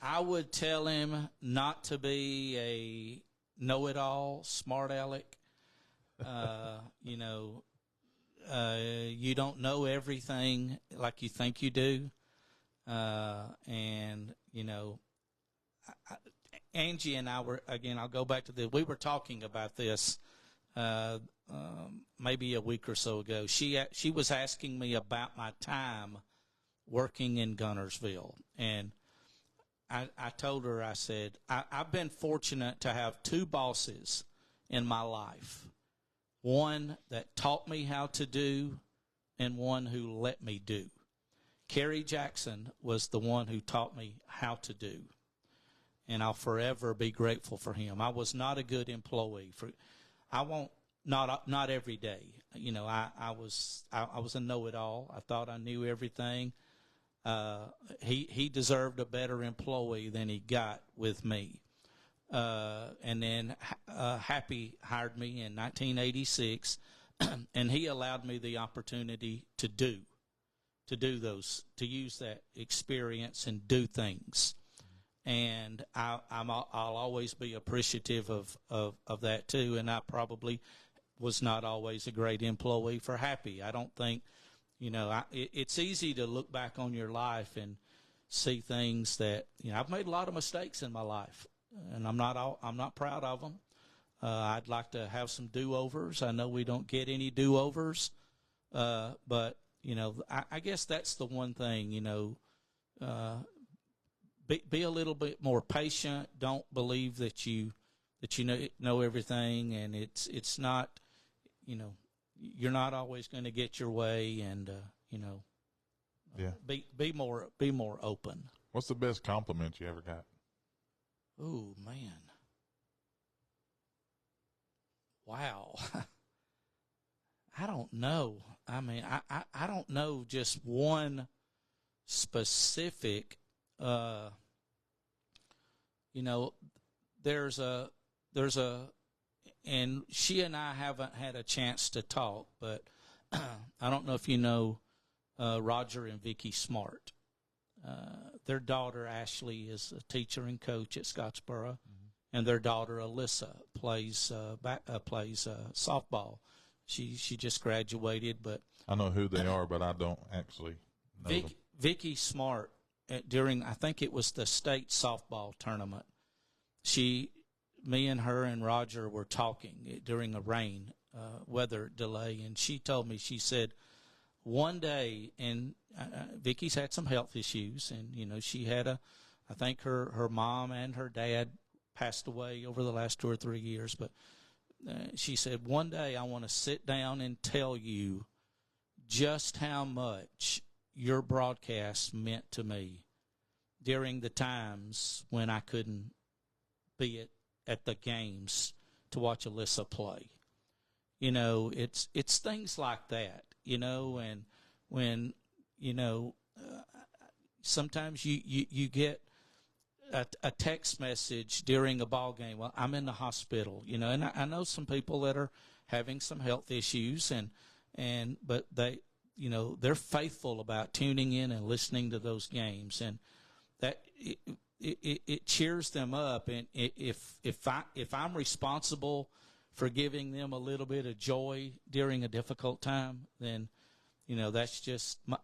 Speaker 2: I would tell him not to be a know-it-all, smart aleck. You don't know everything like you think you do. And, Angie and I were, again, I'll go back to this. We were talking about this maybe a week or so ago. She was asking me about my time working in Gunnersville. And I told her, I said, I've been fortunate to have two bosses in my life. One that taught me how to do and one who let me do. Kerry Jackson was the one who taught me how to do. And I'll forever be grateful for him. I was not a good employee. Not every day. I was a know-it-all. I thought I knew everything. He deserved a better employee than he got with me. And then Happy hired me in 1986, and he allowed me the opportunity to use that experience and do things. And I'll always be appreciative of that too. And I probably was not always a great employee for Happy. I don't think, it's easy to look back on your life and see things that, I've made a lot of mistakes in my life, and I'm not proud of them. I'd like to have some do-overs. I know we don't get any do-overs, but I guess that's the one thing. Be a little bit more patient. Don't believe that you know everything, and it's not, you're not always going to get your way, and be more open.
Speaker 1: What's the best compliment you ever got?
Speaker 2: Oh man, wow. I don't know. I mean, I don't know just one specific. There's a, and she and I haven't had a chance to talk, but I don't know if you know Roger and Vicki Smart. Their daughter Ashley is a teacher and coach at Scottsboro, and their daughter Alyssa plays softball. She just graduated, but
Speaker 1: I know who they are, but I don't actually know them.
Speaker 2: Vicki Smart, during, I think it was the state softball tournament, me and her and Roger were talking during a rain weather delay, and she told me, she said, one day, and Vicki's had some health issues, and she had I think her mom and her dad passed away over the last 2 or 3 years, but she said, one day I want to sit down and tell you just how much your broadcast meant to me during the times when I couldn't be at the games to watch Alyssa play. It's things like that, and when, sometimes you get a text message during a ball game. Well, I'm in the hospital, and I know some people that are having some health issues, but they're faithful about tuning in and listening to those games, and that it cheers them up. And if I'm responsible for giving them a little bit of joy during a difficult time, then that's just my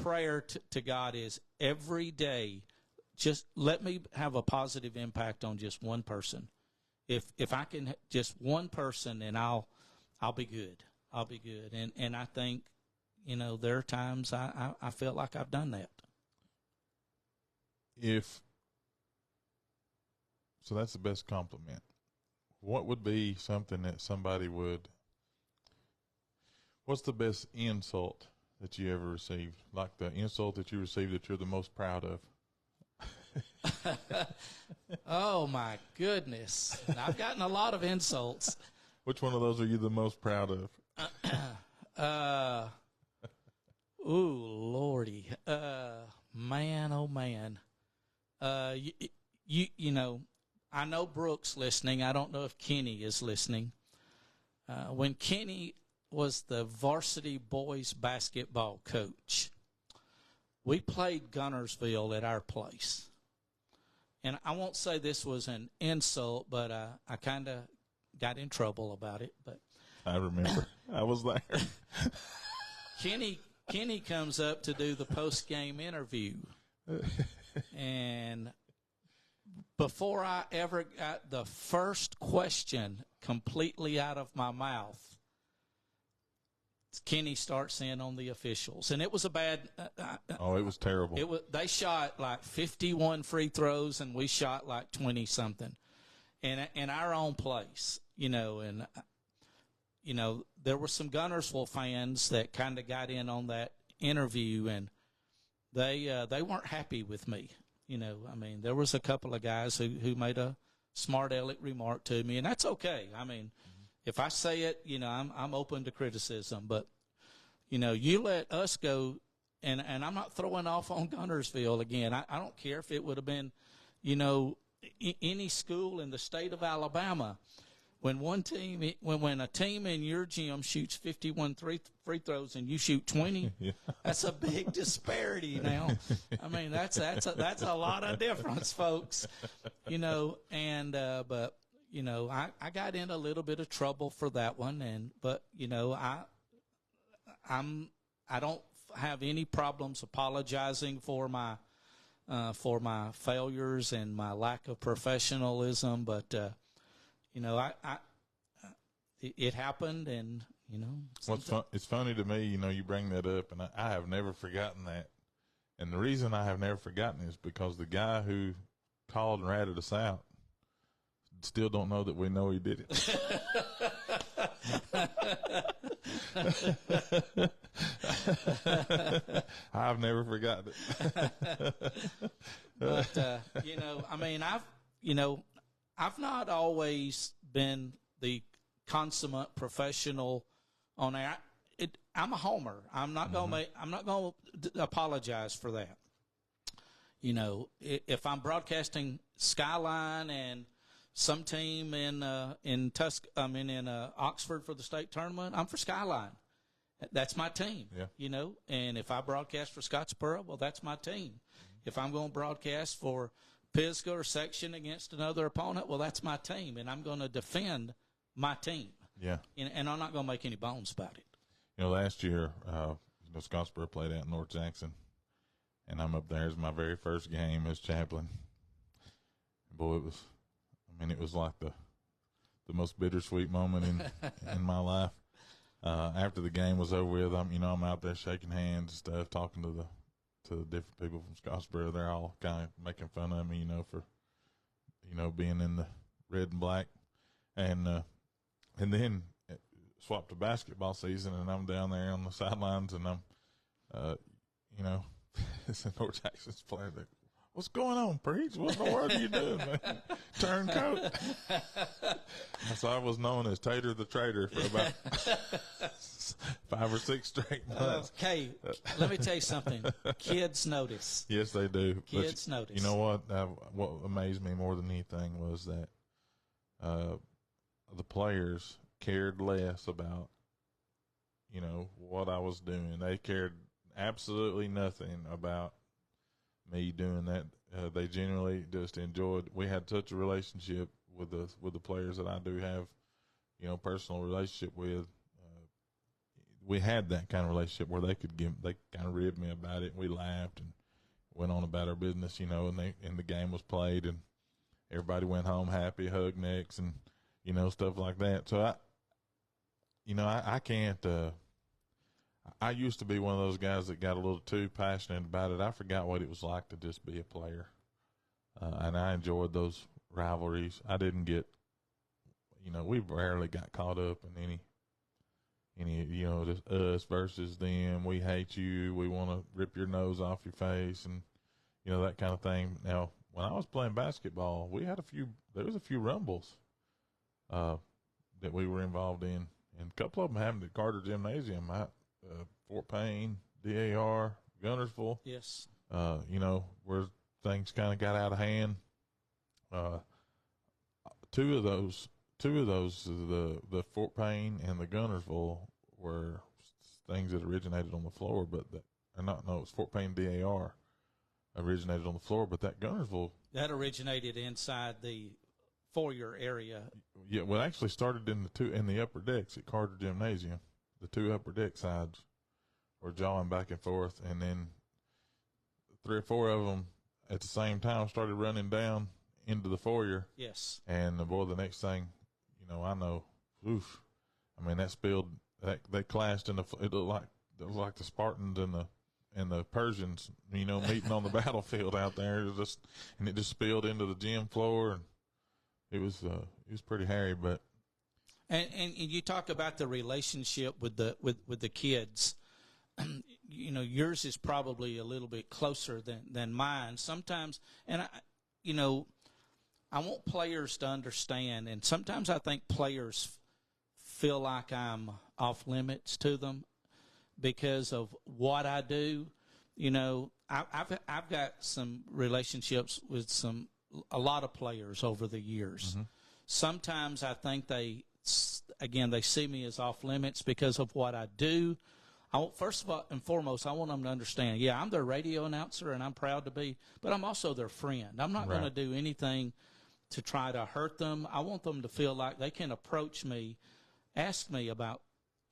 Speaker 2: prayer to God is every day, just let me have a positive impact on just one person. If I can just one person, then I'll be good. I'll be good. And I think, there are times I feel like I've done that.
Speaker 1: So that's the best compliment. What would be something that somebody what's the best insult that you ever received? Like the insult that you received that you're the most proud of?
Speaker 2: Oh, my goodness. And I've gotten a lot of insults.
Speaker 1: Which one of those are you the most proud of?
Speaker 2: Ooh, Lordy. Man, oh, man. You know, I know Brooke's listening. I don't know if Kenny is listening. When Kenny was the varsity boys basketball coach, we played Gunnersville at our place. And I won't say this was an insult, but I kind of got in trouble about it. But
Speaker 1: I remember. I was there.
Speaker 2: Kenny comes up to do the post-game interview. And before I ever got the first question completely out of my mouth, Kenny starts in on the officials, and it was a bad.
Speaker 1: It was terrible.
Speaker 2: They shot like 51 free throws, and we shot like 20 something, in our own place, you know. And you know, there were some Gunnersville fans that kind of got in on that interview, and they weren't happy with me. You know, I mean, there was a couple of guys who made a smart aleck remark to me, and that's okay. I mean, if I say it, you know, I'm open to criticism. But, you know, you let us go, and I'm not throwing off on Gunnersville again. I don't care if it would have been, you know, any school in the state of Alabama. When a team in your gym shoots 51 free throws and you shoot 20, yeah. That's a big disparity now. I mean, that's a lot of difference, folks. You know, and but you know, I got in a little bit of trouble for that one, but you know, I don't have any problems apologizing for my failures and my lack of professionalism, but you know, it happened, and you know.
Speaker 1: It's funny to me, you know, you bring that up, and I have never forgotten that. And the reason I have never forgotten is because the guy who called and ratted us out still don't know that we know he did it. I've never forgotten it.
Speaker 2: But you know, I mean, I've not always been the consummate professional on air. I'm a homer. I'm not going to apologize for that. You know, if I'm broadcasting Skyline and some team in Oxford for the state tournament, I'm for Skyline. That's my team.
Speaker 1: Yeah.
Speaker 2: You know, and if I broadcast for Scottsboro, well, that's my team. If I'm going to broadcast for Pisgah or Section against another opponent, well, that's my team, and I'm going to defend my team.
Speaker 1: Yeah.
Speaker 2: And I'm not going to make any bones about it.
Speaker 1: You know, last year, you know, Scottsboro played out in North Jackson, and I'm up there as my very first game as chaplain. Boy, it was like the most bittersweet moment in my life. After the game was over with, I'm out there shaking hands and stuff, talking to the different people from Scottsboro. They're all kind of making fun of me, you know, for, you know, being in the red and black. And then swapped to basketball season, and I'm down there on the sidelines, and I'm, you know, it's a North Jackson's player. What's going on, Preach? What in the world are you doing, man? Turncoat. So I was known as Tater the Trader for about 5 or 6 straight months.
Speaker 2: Okay, let me tell you something. Kids notice.
Speaker 1: Yes, they do.
Speaker 2: Kids notice.
Speaker 1: You know what? What amazed me more than anything was that the players cared less about, you know, what I was doing. They cared absolutely nothing about me doing that. They genuinely just enjoyed. We had such a relationship with the players that I do have, you know, personal relationship with. We had that kind of relationship where they kind of ribbed me about it, and we laughed and went on about our business, you know. And the game was played, and everybody went home happy, hugged necks, and you know, stuff like that. So I can't. I used to be one of those guys that got a little too passionate about it. I forgot what it was like to just be a player. And I enjoyed those rivalries. I didn't get, you know, we rarely got caught up in any, you know, just us versus them. We hate you. We want to rip your nose off your face and, you know, that kind of thing. Now, when I was playing basketball, there was a few rumbles that we were involved in, and a couple of them happened at Carter Gymnasium, Fort Payne, DAR, Gunnersville.
Speaker 2: Yes.
Speaker 1: Where things kind of got out of hand. Two of those, the Fort Payne and the Gunnersville, were things that originated on the floor, it was Fort Payne DAR originated on the floor, but that Gunnersville.
Speaker 2: That originated inside the foyer area.
Speaker 1: Yeah, well, it actually started in the upper decks at Carter Gymnasium. The two upper deck sides were jawing back and forth, and then 3 or 4 of them at the same time started running down into the foyer.
Speaker 2: Yes.
Speaker 1: And the next thing, I know, oof. I mean, that spilled. They clashed it was like the Spartans and the Persians, meeting on the battlefield out there. It just spilled into the gym floor, and it was pretty hairy. But
Speaker 2: and you talk about the relationship with the kids. Yours is probably a little bit closer than mine sometimes, and I want players to understand, and sometimes I think players feel like I'm off limits to them because of what I do. I've got some relationships with a lot of players over the years. Mm-hmm. Sometimes I think they see me as off limits because of what I do. First of all and foremost, I want them to understand, yeah, I'm their radio announcer and I'm proud to be, but I'm also their friend. I'm not going to do anything to try to hurt them. I want them to feel like they can approach me, ask me about,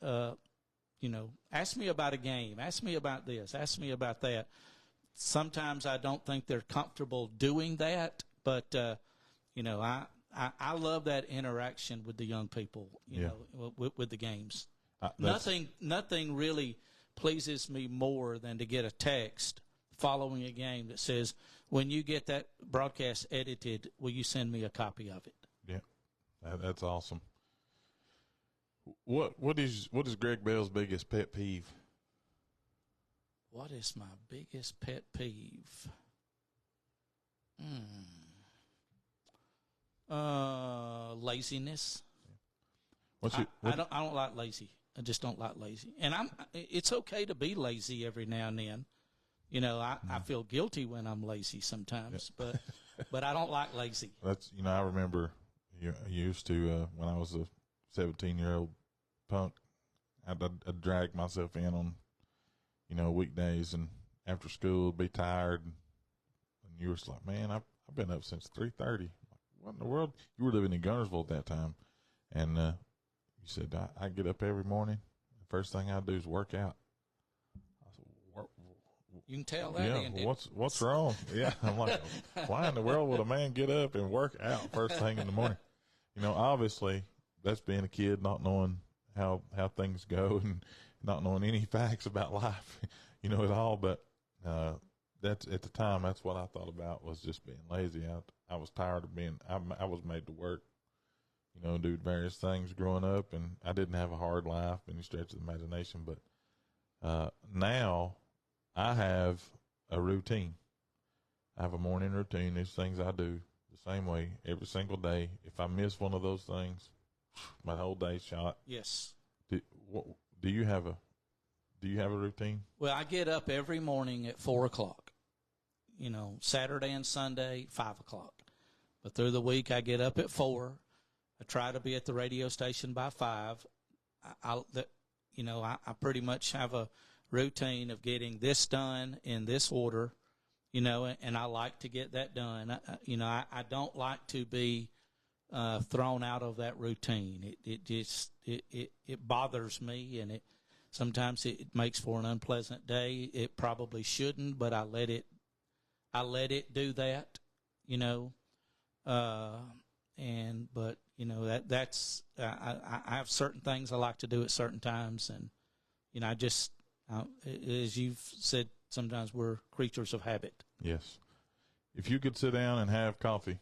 Speaker 2: ask me about a game, ask me about this, ask me about that. Sometimes I don't think they're comfortable doing that, but, I love that interaction with the young people, with the games. Nothing really pleases me more than to get a text following a game that says, when you get that broadcast edited, will you send me a copy of it?
Speaker 1: Yeah, that's awesome. What is Greg Bell's biggest pet peeve?
Speaker 2: What is my biggest pet peeve? Laziness. I don't like lazy. I just don't like lazy. And it's okay to be lazy every now and then. I feel guilty when I'm lazy sometimes, but I don't like lazy.
Speaker 1: That's, I remember I used to, when I was a 17-year-old punk, I'd drag myself in on, weekdays and after school, be tired. And you were just like, man, I've been up since 3:30. What in the world? You were living in Gunnersville at that time. And, you said, I get up every morning. The first thing I do is work out. I said,
Speaker 2: you can tell that.
Speaker 1: Yeah,
Speaker 2: Andy.
Speaker 1: What's wrong? Yeah, I'm like, why in the world would a man get up and work out first thing in the morning? Obviously that's being a kid, not knowing how things go and not knowing any facts about life, at all. But that's at the time, that's what I thought about, was just being lazy. I was tired of I was made to work, do various things growing up, and I didn't have a hard life, any stretch of the imagination. But now I have a routine. I have a morning routine. There's things I do the same way every single day. If I miss one of those things, my whole day's shot.
Speaker 2: Yes.
Speaker 1: Do you have a routine?
Speaker 2: Well, I get up every morning at 4:00. Saturday and Sunday, 5:00. But through the week, I get up at 4:00. I try to be at the radio station by 5:00. I pretty much have a routine of getting this done in this order, and I like to get that done. I don't like to be thrown out of that routine. It bothers me, and sometimes it makes for an unpleasant day. It probably shouldn't, but I let it do that, that's I have certain things I like to do at certain times, and as you've said, sometimes we're creatures of habit.
Speaker 1: Yes. If you could sit down and have coffee,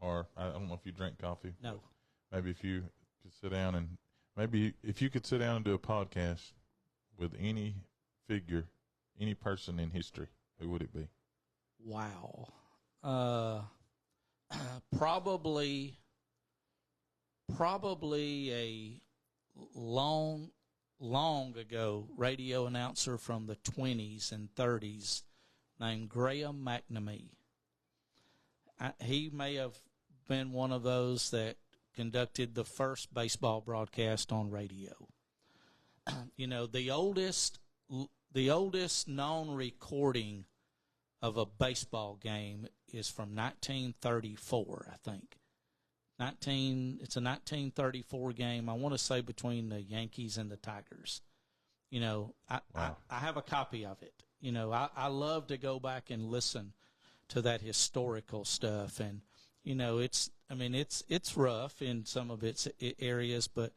Speaker 1: or I don't know if you drink coffee.
Speaker 2: No.
Speaker 1: Maybe if you could sit down and do a podcast with any figure, any person in history, who would it be?
Speaker 2: Wow. Probably a long ago radio announcer from the 20s and 30s named Graham McNamee. He may have been one of those that conducted the first baseball broadcast on radio. You know, the oldest known recording of a baseball game is from 1934, I think. It's a 1934 game, I want to say, between the Yankees and the Tigers. You know, I have a copy of it. You know, I love to go back and listen to that historical stuff. And, you know, it's rough in some of its areas, but,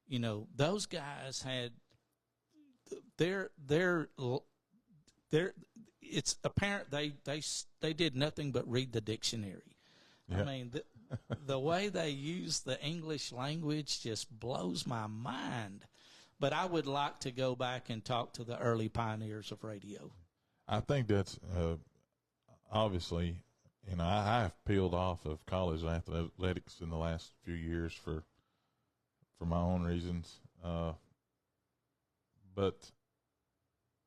Speaker 2: you know, those guys had it's apparent they did nothing but read the dictionary. Yeah. I mean, the way they use the English language just blows my mind. But I would like to go back and talk to the early pioneers of radio.
Speaker 1: I think that's obviously, you know, I have peeled off of college athletics in the last few years for my own reasons. But,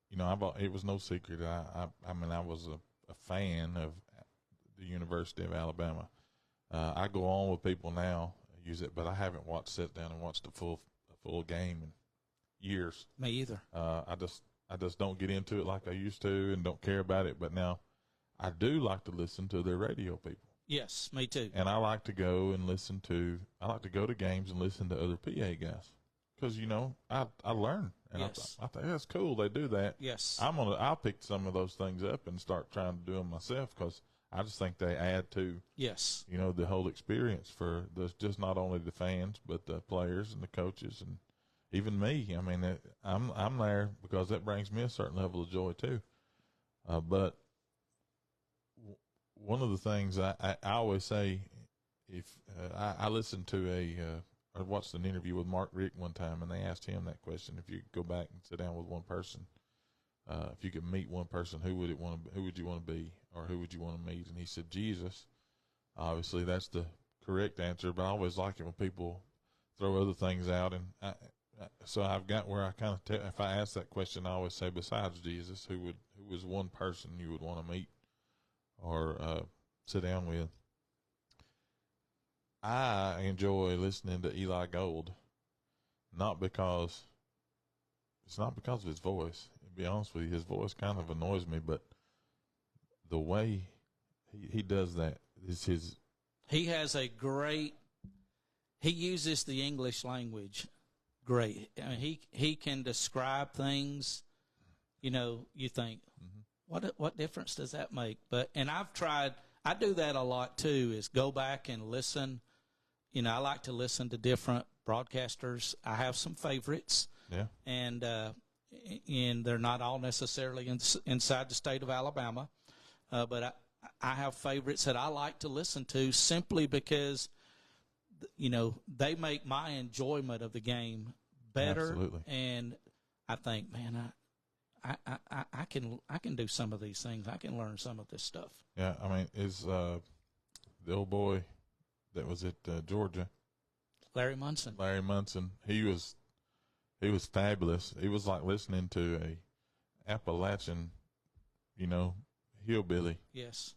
Speaker 1: you know, it was no secret. I mean, I was a fan of the University of Alabama. I go on with people now, use it, but I haven't sat down and watched a full game in years.
Speaker 2: Me either.
Speaker 1: I just don't get into it like I used to and don't care about it. But now I do like to listen to their radio people.
Speaker 2: Yes, me too.
Speaker 1: And I like to go to games and listen to other PA guys. Because, you know, I learn. And
Speaker 2: yes.
Speaker 1: I think that's cool. They do that.
Speaker 2: Yes.
Speaker 1: I'll pick some of those things up and start trying to do them myself, because I just think they add to,
Speaker 2: yes,
Speaker 1: you know, the whole experience for just not only the fans, but the players and the coaches and even me. I mean, I'm there because that brings me a certain level of joy too. But one of the things I always say, if I listened to I watched an interview with Mark Richt one time, and they asked him that question: if you could go back and sit down with one person, if you could meet one person, who would you want to be, or who would you want to meet? And he said Jesus. Obviously, that's the correct answer, but I always like it when people throw other things out. And so I've got where I kind of if I ask that question, I always say, besides Jesus, who was one person you would want to meet or sit down with? I enjoy listening to Eli Gold, it's not because of his voice. To be honest with you, his voice kind of annoys me, but the way he does that is his.
Speaker 2: He has he uses the English language great. I mean, he can describe things, you know, you think, what difference does that make? And I do that a lot too, is go back and listen. You know, I like to listen to different broadcasters. I have some favorites.
Speaker 1: Yeah.
Speaker 2: And they're not all necessarily inside the state of Alabama. But I have favorites that I like to listen to simply because, you know, they make my enjoyment of the game better.
Speaker 1: Absolutely.
Speaker 2: And I think, man, I can do some of these things. I can learn some of this stuff.
Speaker 1: Yeah, I mean, the old boy that was at Georgia,
Speaker 2: Larry Munson.
Speaker 1: He was fabulous. It was like listening to a Appalachian, you know, hillbilly.
Speaker 2: Yes.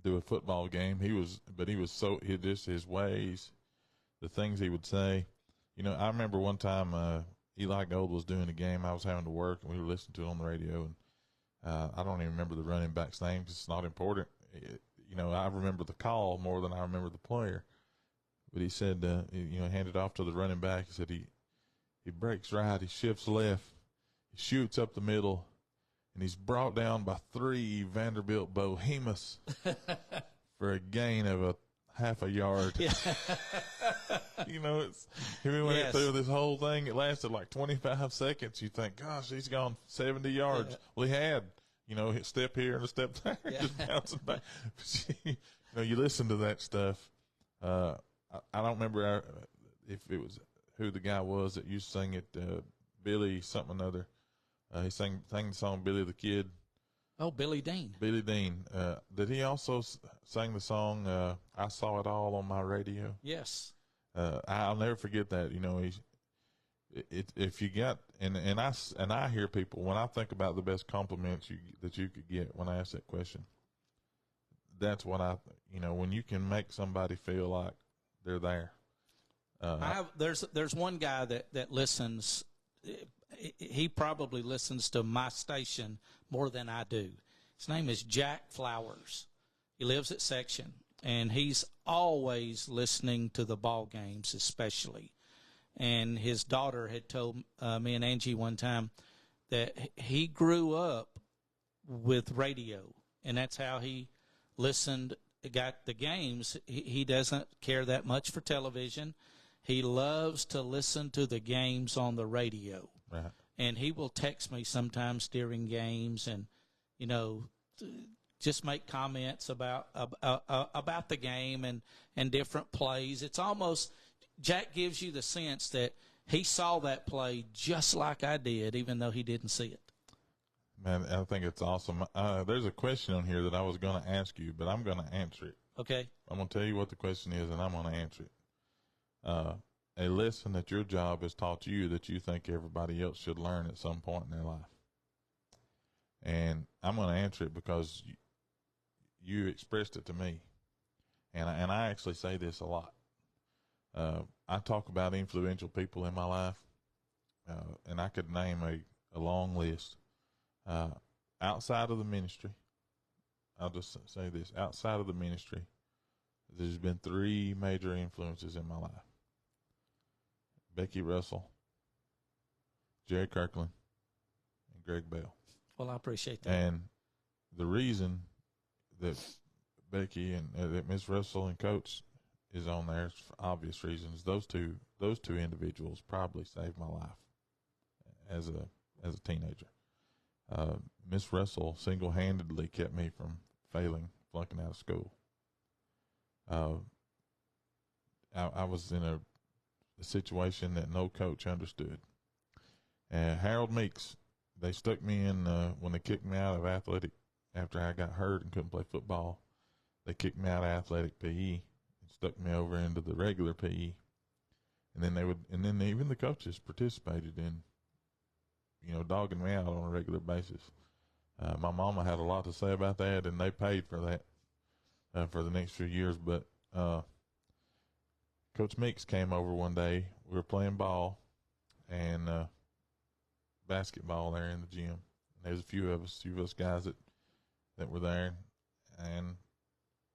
Speaker 1: Do a football game. He was just his ways, the things he would say. You know, I remember one time Eli Gold was doing a game. I was having to work, and we were listening to it on the radio. And I don't even remember the running back's name because it's not important. You know, I remember the call more than I remember the player. But he said, you know, handed off to the running back. He said he breaks right, he shifts left, he shoots up the middle, and he's brought down by 3 Vanderbilt Bohemus for a gain of a half a yard. Yeah. You know, we went through this whole thing. It lasted like 25 seconds. You think, gosh, he's gone 70 yards. Yeah. Well, he had, you know, a step here and a step there, just bouncing back. You know, you listen to that stuff. I don't remember if it was who the guy was that used to sing it, Billy something or other. He sang the song Billy the Kid.
Speaker 2: Oh, Billy Dean.
Speaker 1: Billy Dean. Did he also sing the song "I Saw It All on My Radio"?
Speaker 2: Yes.
Speaker 1: I'll never forget that. You know, if you got and I hear people when I think about the best compliments that you could get when I ask that question. That's what when you can make somebody feel like they're there.
Speaker 2: There's one guy that listens. He probably listens to my station more than I do. His name is Jack Flowers. He lives at Section, and he's always listening to the ball games, especially. And his daughter had told me and Angie one time that he grew up with radio, and that's how he got the games. He doesn't care that much for television. He loves to listen to the games on the radio.
Speaker 1: Right.
Speaker 2: And he will text me sometimes during games and, just make comments about the game and different plays. It's almost Jack gives you the sense that he saw that play just like I did, even though he didn't see it.
Speaker 1: Man, I think it's awesome. There's a question on here that I was going to ask you, but I'm going to answer it.
Speaker 2: Okay.
Speaker 1: I'm going to tell you what the question is, and I'm going to answer it. A lesson that your job has taught you that you think everybody else should learn at some point in their life. And I'm going to answer it because you expressed it to me. And I actually say this a lot. I talk about influential people in my life, and I could name a long list. Outside of the ministry, I'll just say this. Outside of the ministry, there's been 3 major influences in my life. Becky Russell, Jerry Kirkland, and Greg Bell.
Speaker 2: Well, I appreciate that.
Speaker 1: And the reason that Becky and that Miss Russell and Coach is on there is for obvious reasons. Those two individuals probably saved my life as a teenager. Miss Russell single-handedly kept me from flunking out of school. I was in a situation that no coach understood. And Harold Meeks, they stuck me in when they kicked me out of athletic after I got hurt and couldn't play football. They kicked me out of athletic PE and stuck me over into the regular PE. And then even the coaches participated in, dogging me out on a regular basis. My mama had a lot to say about that, and they paid for that for the next few years. But Coach Meeks came over one day. We were playing ball and basketball there in the gym. And there was a few of us guys that were there, and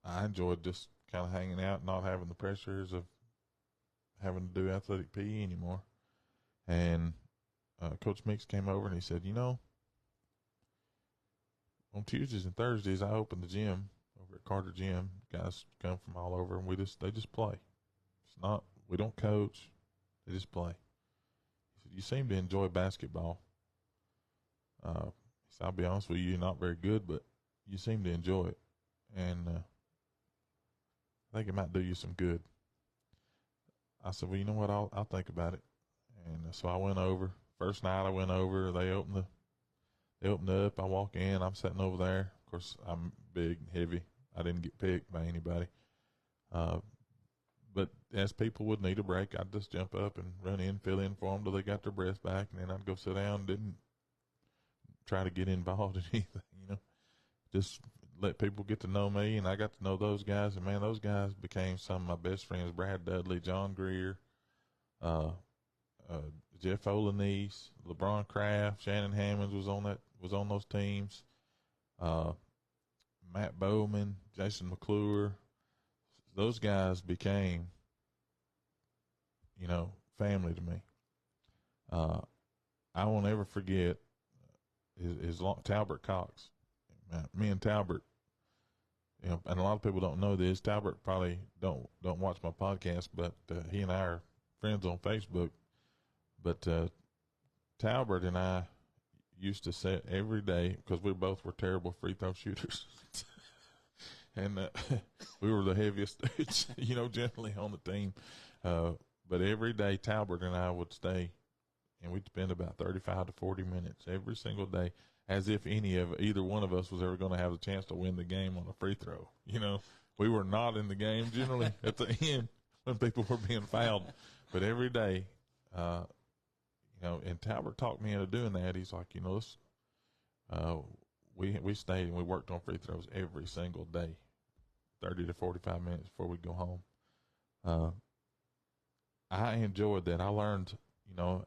Speaker 1: I enjoyed just kind of hanging out, not having the pressures of having to do athletic PE anymore. And Coach Meeks came over and he said, on Tuesdays and Thursdays I open the gym over at Carter Gym. Guys come from all over, and they just play. We don't coach, they just play. He said, you seem to enjoy basketball. He said, I'll be honest with you, you're not very good, but you seem to enjoy it. And I think it might do you some good. I said, well, you know what, I'll think about it. And so I went over. First night I went over, they opened up, I walk in, I'm sitting over there. Of course, I'm big and heavy. I didn't get picked by anybody. But as people would need a break, I'd just jump up and run in, fill in for them till they got their breath back, and then I'd go sit down. Didn't try to get involved in anything, just let people get to know me, and I got to know those guys. And, man, those guys became some of my best friends. Brad Dudley, John Greer, Jeff Olanese, LeBron Kraft, Shannon Hammonds was on those teams. Matt Bowman, Jason McClure. Those guys became, family to me. I won't ever forget Talbert Cox. Me and Talbert, and a lot of people don't know this. Talbert probably don't watch my podcast, but he and I are friends on Facebook. But Talbert and I used to sit every day because we both were terrible free throw shooters. And we were the heaviest dudes, generally on the team. But every day, Talbert and I would stay, and we'd spend about 35 to 40 minutes every single day. as if either one of us was ever going to have the chance to win the game on a free throw. You know, we were not in the game generally at the end when people were being fouled, but every day, you know, and Talbert talked me into doing that. He's like, you know, we stayed and we worked on free throws every single day, 30 to 45 minutes before we'd go home. I enjoyed that. I learned, you know,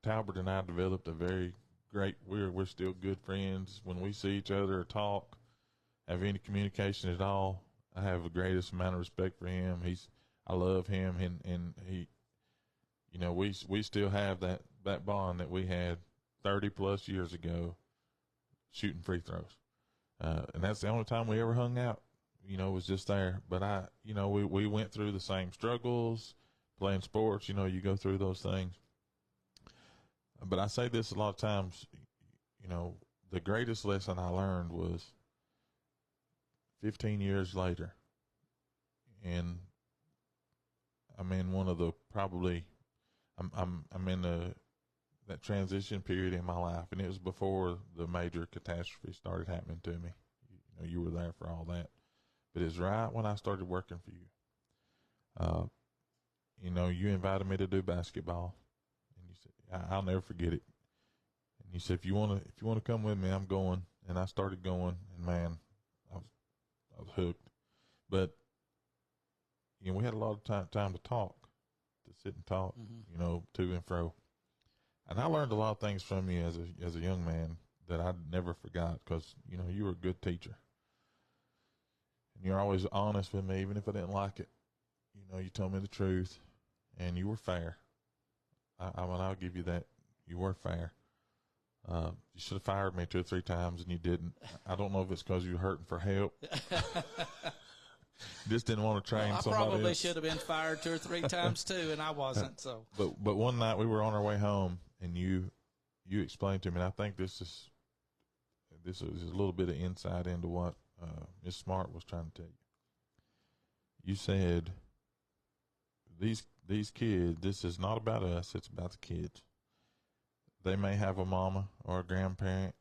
Speaker 1: Talbert and I developed a very great, we're still good friends. When we see each other or talk, have any communication at all, I have the greatest amount of respect for him. I love him, and he, you know, we still have that bond that we had 30 plus years ago shooting free throws. And that's the only time we ever hung out, you know, was just there. But you know, we went through the same struggles playing sports, you know, you go through those things. But I say this a lot of times, you know, the greatest lesson I learned was 15 years later. And I'm in one of the I'm in that transition period in my life, and it was before the major catastrophe started happening to me. You know, you were there for all that, but it's right when I started working for you. You know, you invited me to do basketball, and you said, I'll never forget it. And you said, if you want to come with me, I'm going. And I started going, and man, I was hooked. But you know, we had a lot of time to talk, to sit and talk, you know, to and fro. And I learned a lot of things from you as a young man that I never forgot, because, you know, you were a good teacher. And you're always honest with me, even if I didn't like it. You know, you told me the truth, and you were fair. I'll give you that. You were fair. You should have fired me 2 or 3 times, and you didn't. I don't know if it's because you were hurting for help. Just didn't want to train somebody else.
Speaker 2: I probably should have been fired 2 or 3 times too, and I wasn't. So,
Speaker 1: but one night we were on our way home, and you explained to me, and I think this is a little bit of insight into what Miss Smart was trying to tell you. You said, these kids, this is not about us, it's about the kids. They may have a mama or a grandparent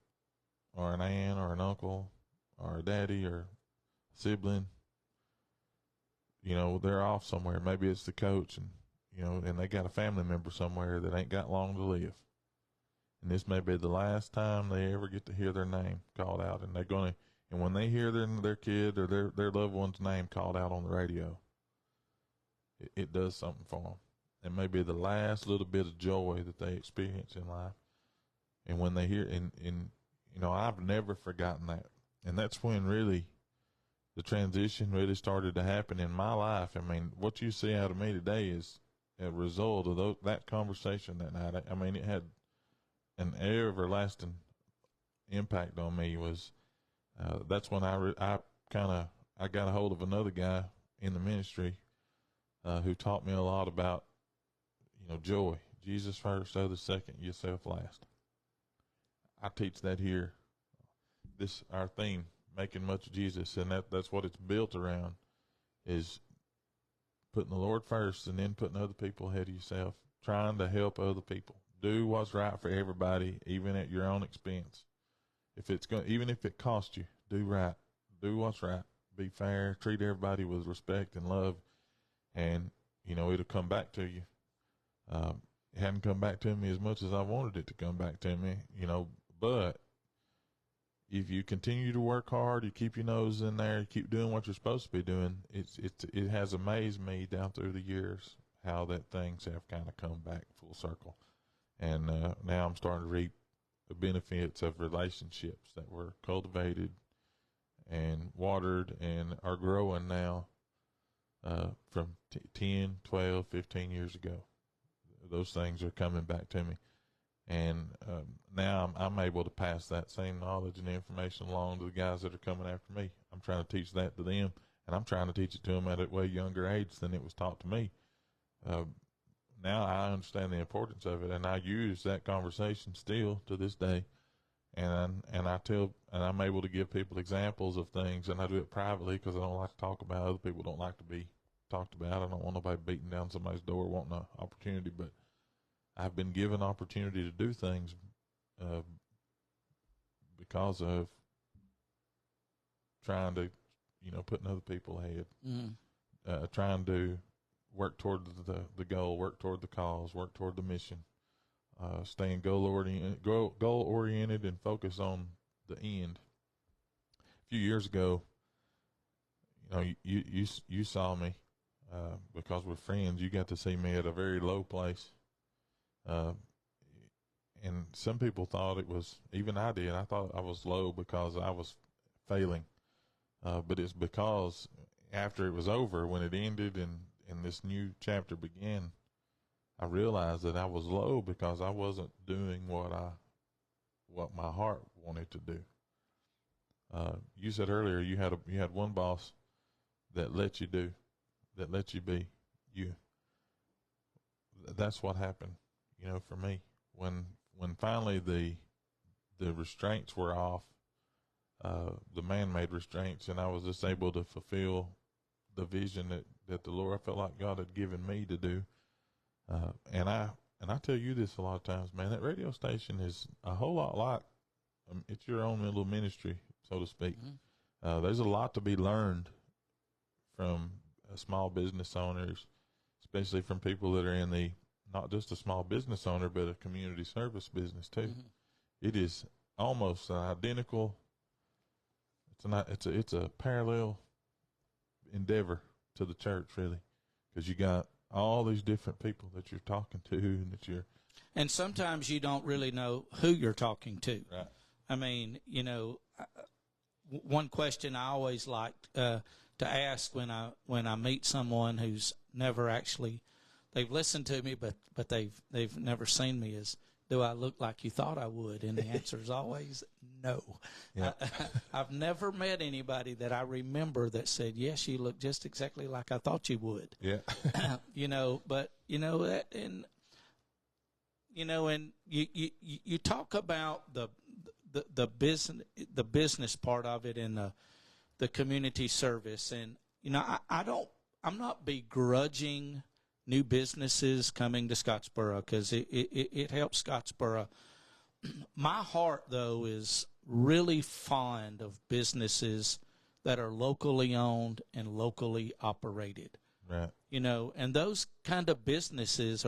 Speaker 1: or an aunt or an uncle or a daddy or a sibling. You know, they're off somewhere. Maybe it's the coach, and, you know, and they got a family member somewhere that ain't got long to live. And this may be the last time they ever get to hear their name called out. And and when they hear their kid or their loved one's name called out on the radio, it does something for them. It may be the last little bit of joy that they experience in life. And when they hear, and you know, I've never forgotten that. And that's when really the transition really started to happen in my life. I mean, what you see out of me today is a result of that conversation that night. I mean, it had an everlasting impact on me. That's when I got a hold of another guy in the ministry who taught me a lot about, you know, joy. Jesus first, others second, yourself last. I teach that here. Our theme, making much of Jesus, and that's what it's built around, is putting the Lord first and then putting other people ahead of yourself, trying to help other people. Do what's right for everybody, even at your own expense. Even if it costs you, do right. Do what's right. Be fair. Treat everybody with respect and love, and, you know, it'll come back to you. It hadn't come back to me as much as I wanted it to come back to me, you know, but if you continue to work hard, you keep your nose in there, you keep doing what you're supposed to be doing, it has amazed me down through the years how that things have kind of come back full circle. And now I'm starting to reap the benefits of relationships that were cultivated and watered and are growing now from 10, 12, 15 years ago. Those things are coming back to me. And now I'm able to pass that same knowledge and information along to the guys that are coming after me. I'm trying to teach that to them, and I'm trying to teach it to them at a way younger age than it was taught to me. Now I understand the importance of it, and I use that conversation still to this day. And I'm able to give people examples of things, and I do it privately because I don't like to talk about it. Other people don't like to be talked about. I don't want nobody beating down somebody's door wanting an opportunity, but I've been given opportunity to do things because of trying to, putting other people ahead, trying to work toward the goal, work toward the cause, work toward the mission, staying goal-oriented and focus on the end. A few years ago, you saw me, because we're friends. You got to see me at a very low place. And some people thought it was, even I did, I thought I was low because I was failing. But it's because after it was over, when it ended and this new chapter began, I realized that I was low because I wasn't doing what my heart wanted to do. You said earlier you had one boss that let you be you. That's what happened, for me. When finally the restraints were off, the man-made restraints, and I was just able to fulfill the vision that the Lord, I felt like God had given me to do. And I tell you this a lot of times, man, that radio station is a whole lot like, it's your own little ministry, so to speak. Mm-hmm. There's a lot to be learned from small business owners, especially from people that are in not just a small business owner, but a community service business too. Mm-hmm. It is almost an identical. It's a parallel endeavor to the church, really, because you got all these different people that you're talking to, and sometimes you don't really know who you're talking to. Right. I mean, one question I always like to ask when I meet someone who's never actually, they've listened to me, but they've never seen me, is, do I look like you thought I would? And the answer is always no. Yeah. I've never met anybody that I remember that said, yes, you look just exactly like I thought you would. Yeah. But that, and you talk about the business part of it and the community service, and I'm not begrudging new businesses coming to Scottsboro, because it helps Scottsboro. My heart, though, is really fond of businesses that are locally owned and locally operated. Right. And those kind of businesses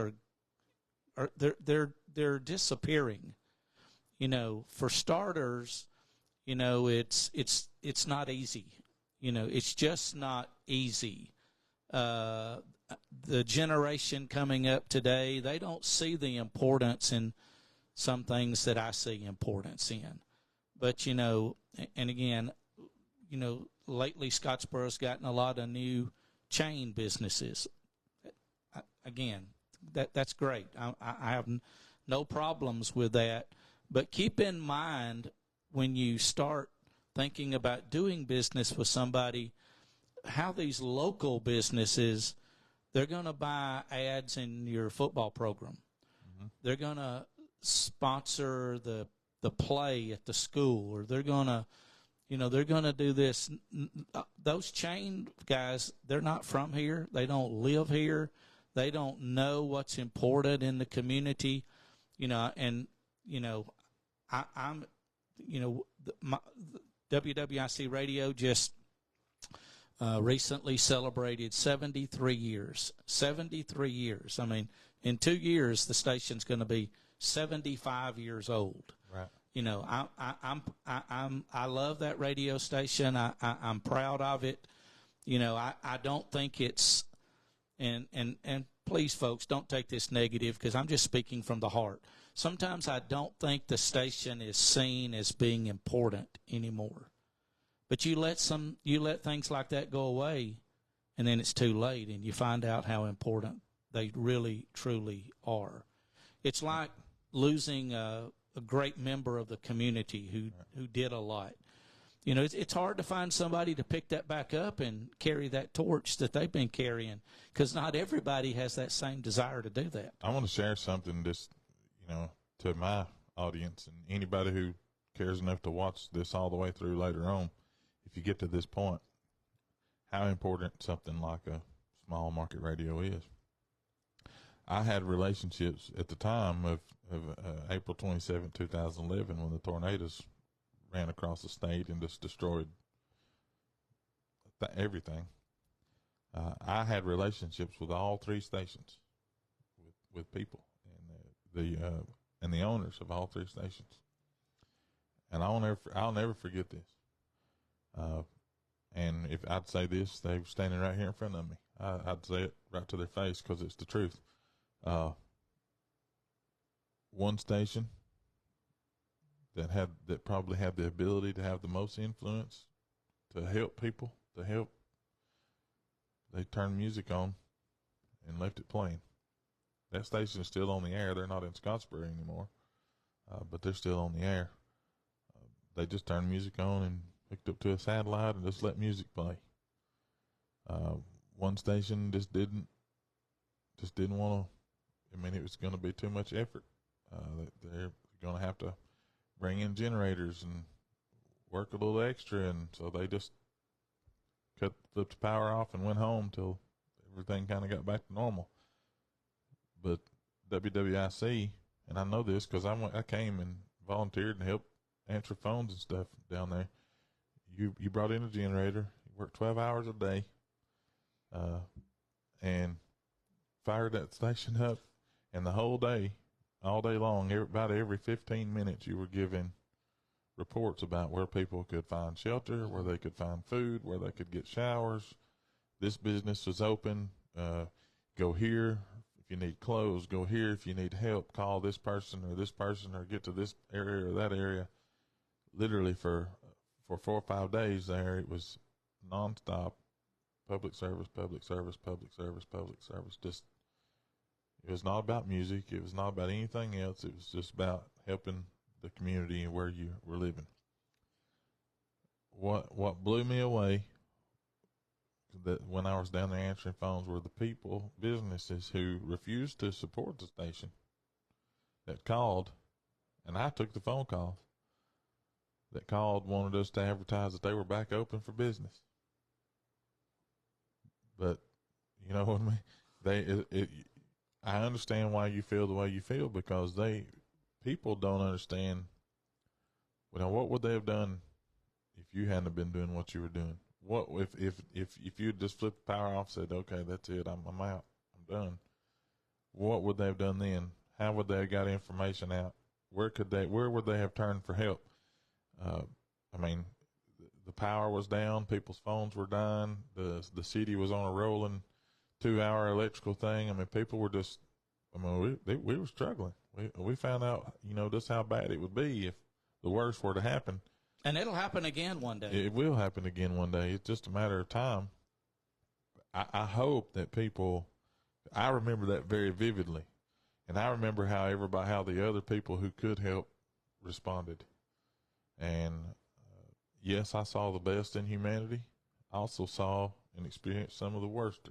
Speaker 1: they're disappearing. For starters, it's not easy. It's just not easy. The generation coming up today, they don't see the importance in some things that I see importance in. But, and again, lately Scottsboro's gotten a lot of new chain businesses. Again, that's great. I have no problems with that. But keep in mind, when you start thinking about doing business with somebody, how these local businesses, they're going to buy ads in your football program. Mm-hmm. They're going to sponsor the play at the school, or they're going to do this. Those chain guys, they're not from here. They don't live here. They don't know what's important in the community, WWIC Radio just recently celebrated 73 years. 73 years. I mean, in 2 years, the station's going to be 75 years old. Right. I love that radio station. I'm proud of it. I don't think it's, and please, folks, don't take this negative, because I'm just speaking from the heart. Sometimes I don't think the station is seen as being important anymore. But you let things like that go away, and then it's too late, and you find out how important they really, truly are. It's like losing a great member of the community who did a lot. It's hard to find somebody to pick that back up and carry that torch that they've been carrying, because not everybody has that same desire to do that. I want to share something just, to my audience and anybody who cares enough to watch this all the way through later on. If you get to this point, how important something like a small market radio is. I had relationships at the time of April 27, 2011, when the tornadoes ran across the state and just destroyed everything. I had relationships with all three stations, with people and the owners of all three stations. And I'll never forget this. And if I'd say this, they were standing right here in front of me. I'd say it right to their face because it's the truth. One station that probably had the ability to have the most influence to help people, they turned music on and left it playing. That station is still on the air. They're not in Scottsboro anymore, but they're still on the air. They just turned music on and hooked up to a satellite and just let music play. One station just didn't want to. I mean, it was going to be too much effort. They're going to have to bring in generators and work a little extra, and so they just flipped the power off and went home till everything kind of got back to normal. But WWIC, and I know this because I came and volunteered and helped answer phones and stuff down there. You brought in a generator, you worked 12 hours a day, and fired that station up, and the whole day, all day long, about every 15 minutes, you were giving reports about where people could find shelter, where they could find food, where they could get showers. This business is open. Go here. If you need clothes, go here. If you need help, call this person, or get to this area or that area. Literally for 4 or 5 days there, it was nonstop public service. Just, it was not about music. It was not about anything else. It was just about helping the community and where you were living. What blew me away that when I was down there answering phones were the businesses who refused to support the station that called, and I took the phone calls, that called, wanted us to advertise that they were back open for business. But you know what I mean? I understand why you feel the way you feel, because people don't understand. Well, what would they have done if you hadn't been doing what you were doing? What if you just flipped the power off, said, okay, that's it, I'm out, I'm done. What would they have done then? How would they have got information out? Where would they have turned for help? I mean, the power was down, people's phones were dying, the city was on a rolling 2-hour electrical thing. I mean, people were just, we were struggling. We found out, just how bad it would be if the worst were to happen.
Speaker 2: And it'll happen again one day.
Speaker 1: It will happen again one day. It's just a matter of time. I hope that I remember that very vividly. And I remember how the other people who could help responded. And yes, I saw the best in humanity. I also saw and experienced some of the worst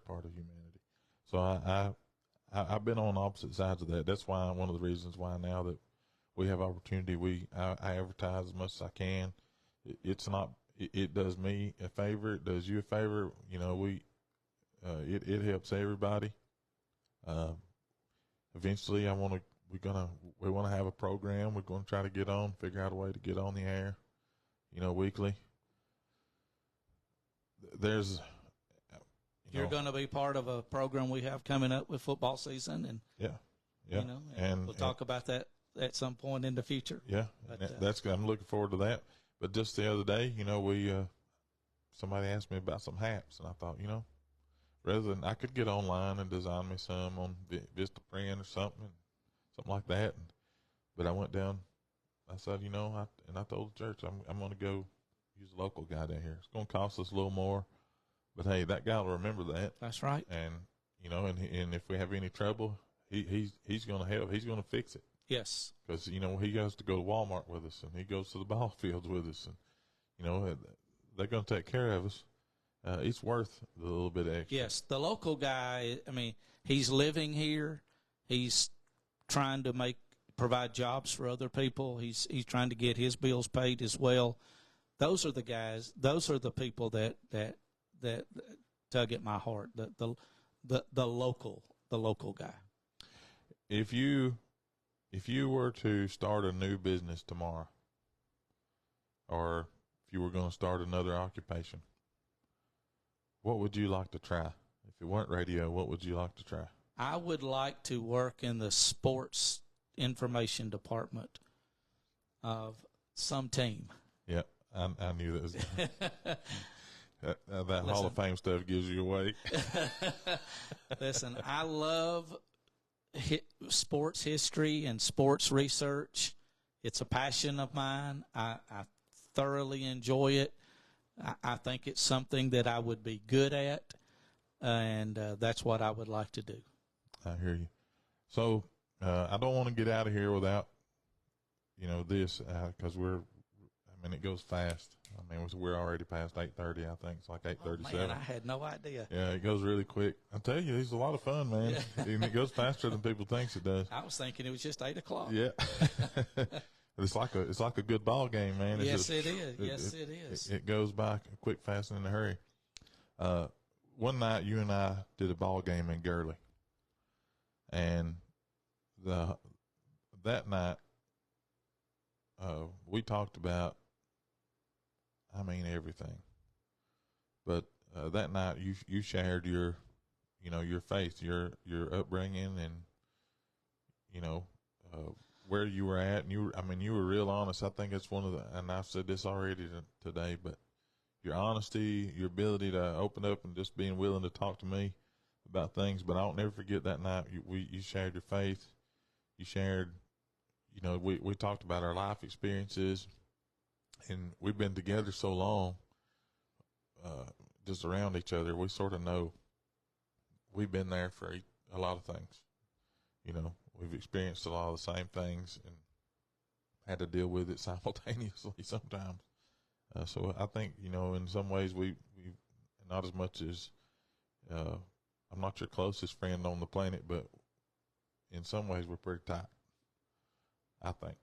Speaker 1: part of humanity. So I've been on opposite sides of that. That's why one of the reasons why now that we have opportunity, I advertise as much as I can. It does me a favor. It does you a favor. It helps everybody. Eventually we want to have a program. We're going to try to figure out a way to get on the air, weekly.
Speaker 2: You're going to be part of a program we have coming up with football season, and and we'll talk about that at some point in the future.
Speaker 1: Yeah, but, I'm looking forward to that. But just the other day, somebody asked me about some hats, and I thought, rather than I could get online and design me some on Vistaprint or something like that. But I went down. I said, I told the church I'm going to go use a local guy down here. It's going to cost us a little more. But hey, that guy will remember that.
Speaker 2: That's right.
Speaker 1: And and if we have any trouble, he's going to help. He's going to fix it.
Speaker 2: Yes.
Speaker 1: Because he goes to go to Walmart with us, and he goes to the ball fields with us, and they're going to take care of us. It's worth the little bit extra.
Speaker 2: Yes, the local guy. I mean, he's living here. He's trying to provide jobs for other people. He's trying to get his bills paid as well. Those are the guys. Those are the people that tug at my heart. The local guy.
Speaker 1: If you were to start a new business tomorrow, or if you were going to start another occupation, what would you like to try? If it weren't radio, what would you like to try?
Speaker 2: I would like to work in the sports information department of some team.
Speaker 1: Yeah, I knew that was that Hall of Fame stuff gives you away.
Speaker 2: Listen, I love sports history and sports research. It's a passion of mine. I thoroughly enjoy it. I think it's something that I would be good at, and that's what I would like to do.
Speaker 1: I hear you. So I don't want to get out of here without, this, because it goes fast. I mean, we're already past 8:30. I think it's like 8:37.
Speaker 2: Man, I had no idea.
Speaker 1: Yeah, it goes really quick. I tell you, it's a lot of fun, man. And it goes faster than people think it does.
Speaker 2: I was thinking it was just 8 o'clock.
Speaker 1: Yeah. It's like a good ball game, man.
Speaker 2: Yes, it is. Yes, it is.
Speaker 1: It goes by quick, fast, and in a hurry. One night, you and I did a ball game in Gurley, and that night, we talked about, everything. But that night, you shared your faith, your upbringing, and where you were at, and you were real honest. I think it's one of and I've said this already today, but your honesty, your ability to open up and just being willing to talk to me about things. But I'll never forget that night you shared your faith. You shared, we talked about our life experiences, and we've been together so long, just around each other. We sort of know we've been there for a lot of things. We've experienced a lot of the same things and had to deal with it simultaneously sometimes. So I think, in some ways we not as much as, I'm not your closest friend on the planet, but in some ways we're pretty tight, I think.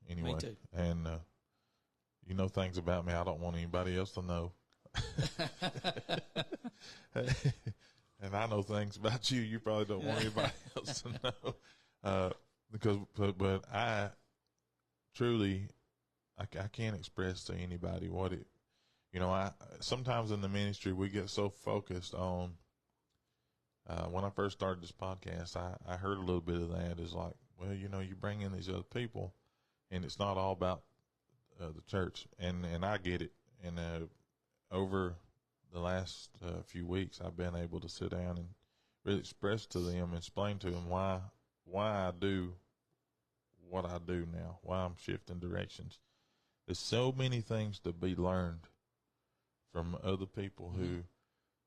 Speaker 1: Anyway.
Speaker 2: Me too.
Speaker 1: And, things about me I don't want anybody else to know. And I know things about you probably don't want anybody else to know. But I truly, I can't express to anybody what it, sometimes in the ministry we get so focused on, when I first started this podcast, I heard a little bit of that is like, well, you bring in these other people and it's not all about the church. And I get it. And over the last few weeks, I've been able to sit down and really express to them and explain to them why I do what I do now, why I'm shifting directions. There's so many things to be learned from other people who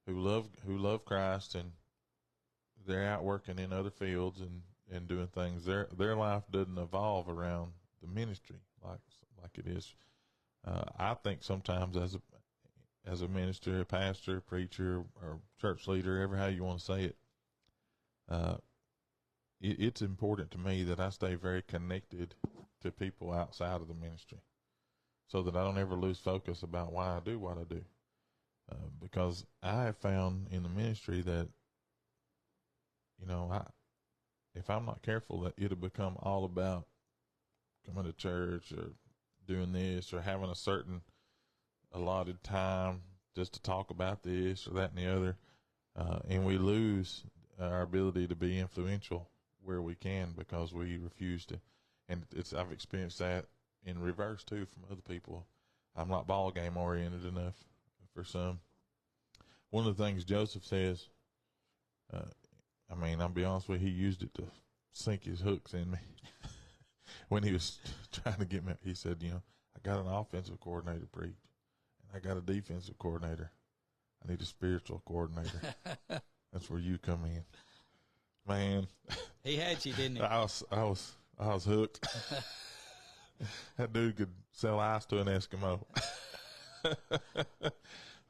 Speaker 1: love Christ, and they're out working in other fields and doing things. Their life doesn't evolve around the ministry like it is. I think sometimes as a minister, a pastor, preacher, or church leader, ever how you want to say it, it's important to me that I stay very connected to people outside of the ministry so that I don't ever lose focus about why I do what I do. Because I have found in the ministry that, if I'm not careful, that it'll become all about coming to church or doing this or having a certain allotted time just to talk about this or that and the other. And we lose our ability to be influential where we can because we refuse to. And I've experienced that in reverse too from other people. I'm not ball game oriented enough for some. One of the things Joseph says, I'll be honest with you, he used it to sink his hooks in me when he was trying to get me. He said, I got an offensive coordinator, preach, and I got a defensive coordinator. I need a spiritual coordinator. That's where you come in, man.
Speaker 2: He had you, didn't he?
Speaker 1: I was hooked. That dude could sell ice to an Eskimo.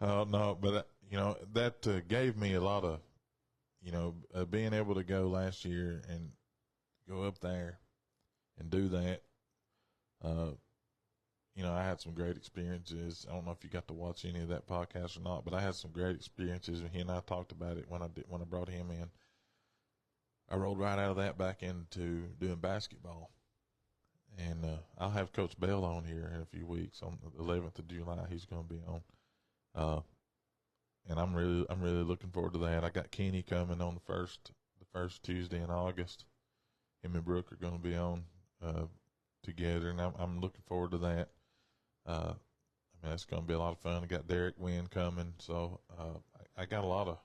Speaker 1: No, but that gave me a lot of, being able to go last year and go up there and do that. I had some great experiences. I don't know if you got to watch any of that podcast or not, but I had some great experiences, and he and I talked about it when I brought him in. I rolled right out of that back into doing basketball, And I'll have Coach Bell on here in a few weeks. On the 11th of July, he's going to be on. And I'm really looking forward to that. I got Kenny coming on the first Tuesday in August. Him and Brooke are going to be on together, and I'm looking forward to that. I mean, it's going to be a lot of fun. I got Derek Wynn coming, so I got a lot of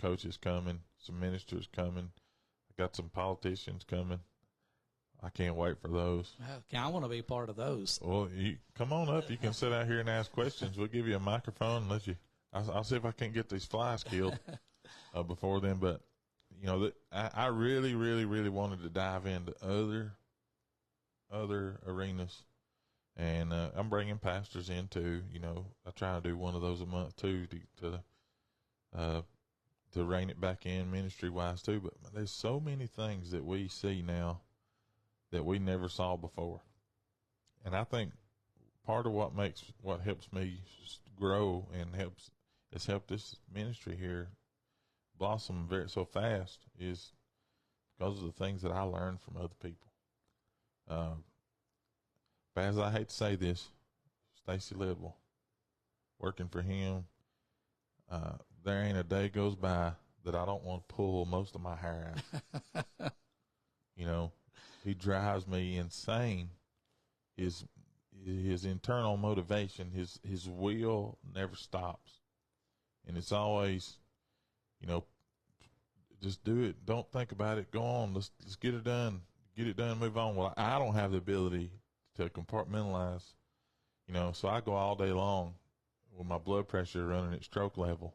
Speaker 1: coaches coming, some ministers coming. I got some politicians coming. I can't wait for those.
Speaker 2: Okay, I want to be part of those.
Speaker 1: Well, you come on up. You can sit out here and ask questions. We'll give you a microphone and let you. I'll see if I can't get these flies killed before then. But I really, really, really wanted to dive into other arenas, and I'm bringing pastors in too. I try to do one of those a month too to rein it back in ministry wise too. But there's so many things that we see now that we never saw before. And I think part of what helps me grow and has helped this ministry here blossom so fast is because of the things that I learned from other people. But as I hate to say this, Stacy Lidwell, working for him, there ain't a day goes by that I don't want to pull most of my hair out. He drives me insane. His internal motivation, his will never stops. And it's always, just do it. Don't think about it. Go on. Let's get it done. Get it done. Move on. Well, I don't have the ability to compartmentalize, so I go all day long with my blood pressure running at stroke level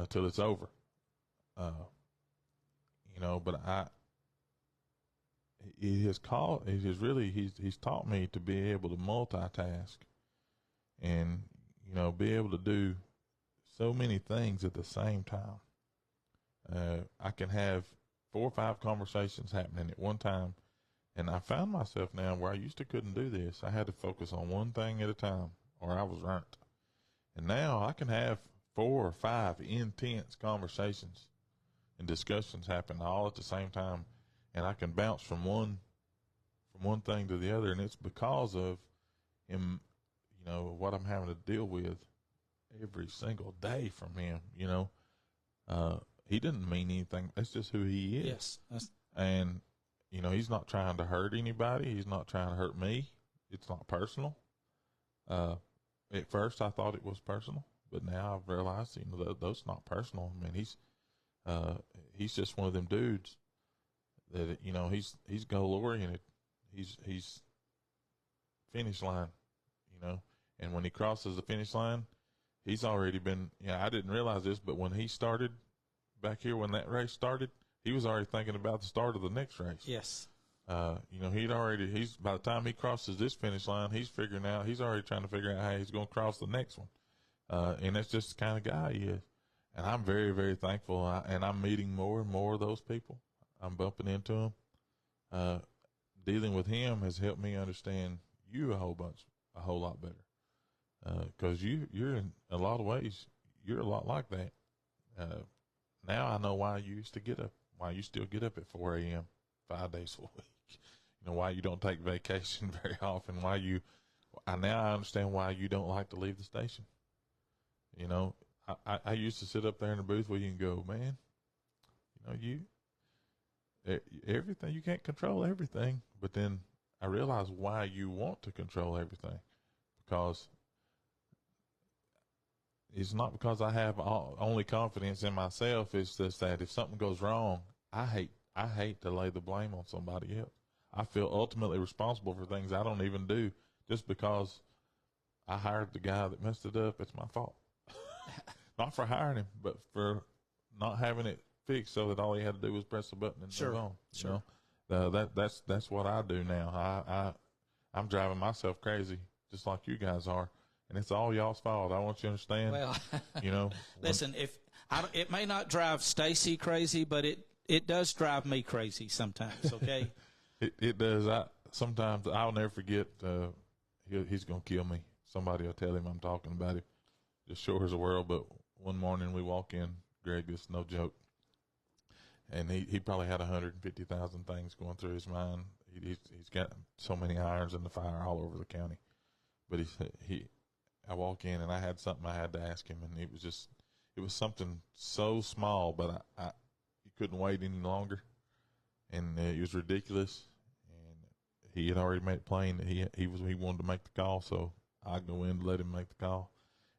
Speaker 1: till it's over. But he's taught me to be able to multitask and, be able to do so many things at the same time. I can have 4 or 5 conversations happening at one time. And I found myself now where I used to couldn't do this. I had to focus on one thing at a time or I was burnt. And now I can have 4 or 5 intense conversations and discussions happen all at the same time. And I can bounce from one thing to the other, and it's because of him, what I'm having to deal with every single day from him. He didn't mean anything. That's just who he is.
Speaker 2: Yes.
Speaker 1: And he's not trying to hurt anybody. He's not trying to hurt me. It's not personal. At first, I thought it was personal, but now I've realized, that's not personal. I mean, he's just one of them dudes that he's goal oriented. He's finish line, and when he crosses the finish line, he's already been. I didn't realize this, but when he started back here, when that race started, he was already thinking about the start of the next race.
Speaker 2: Yes.
Speaker 1: He's by the time he crosses this finish line, he's already trying to figure out how he's going to cross the next one. And that's just the kind of guy he is. And I'm very, very thankful. And I'm meeting more and more of those people. I'm bumping into them. Dealing with him has helped me understand you a whole lot better. Because you're in a lot of ways, you're a lot like that. Now I know why you still get up at 4 a.m. 5 days a week. Why you don't take vacation very often. Now I understand why you don't like to leave the station. I used to sit up there in the booth with you and go, man, everything, you can't control everything. But then I realized why you want to control everything, because it's not because I have only confidence in myself. It's just that if something goes wrong, I hate to lay the blame on somebody else. I feel ultimately responsible for things I don't even do just because I hired the guy that messed it up. It's my fault. Not for hiring him, but for not having it fixed so that all he had to do was press the button and move on.
Speaker 2: Sure.
Speaker 1: That's what I do now. I'm driving myself crazy just like you guys are, and it's all y'all's fault. I want you to understand.
Speaker 2: Well, listen, it may not drive Stacy crazy, but it does drive me crazy sometimes. Okay.
Speaker 1: It does. Sometimes I'll never forget. He's gonna kill me. Somebody will tell him I'm talking about him. Just sure as the world. But one morning we walk in, Greg, this is no joke, and he probably had 150,000 things going through his mind. He's got so many irons in the fire all over the county. But I walk in and I had something I had to ask him, and it was something so small, but he couldn't wait any longer, and it was ridiculous. And he had already made it plain that he wanted to make the call, so I go in to let him make the call,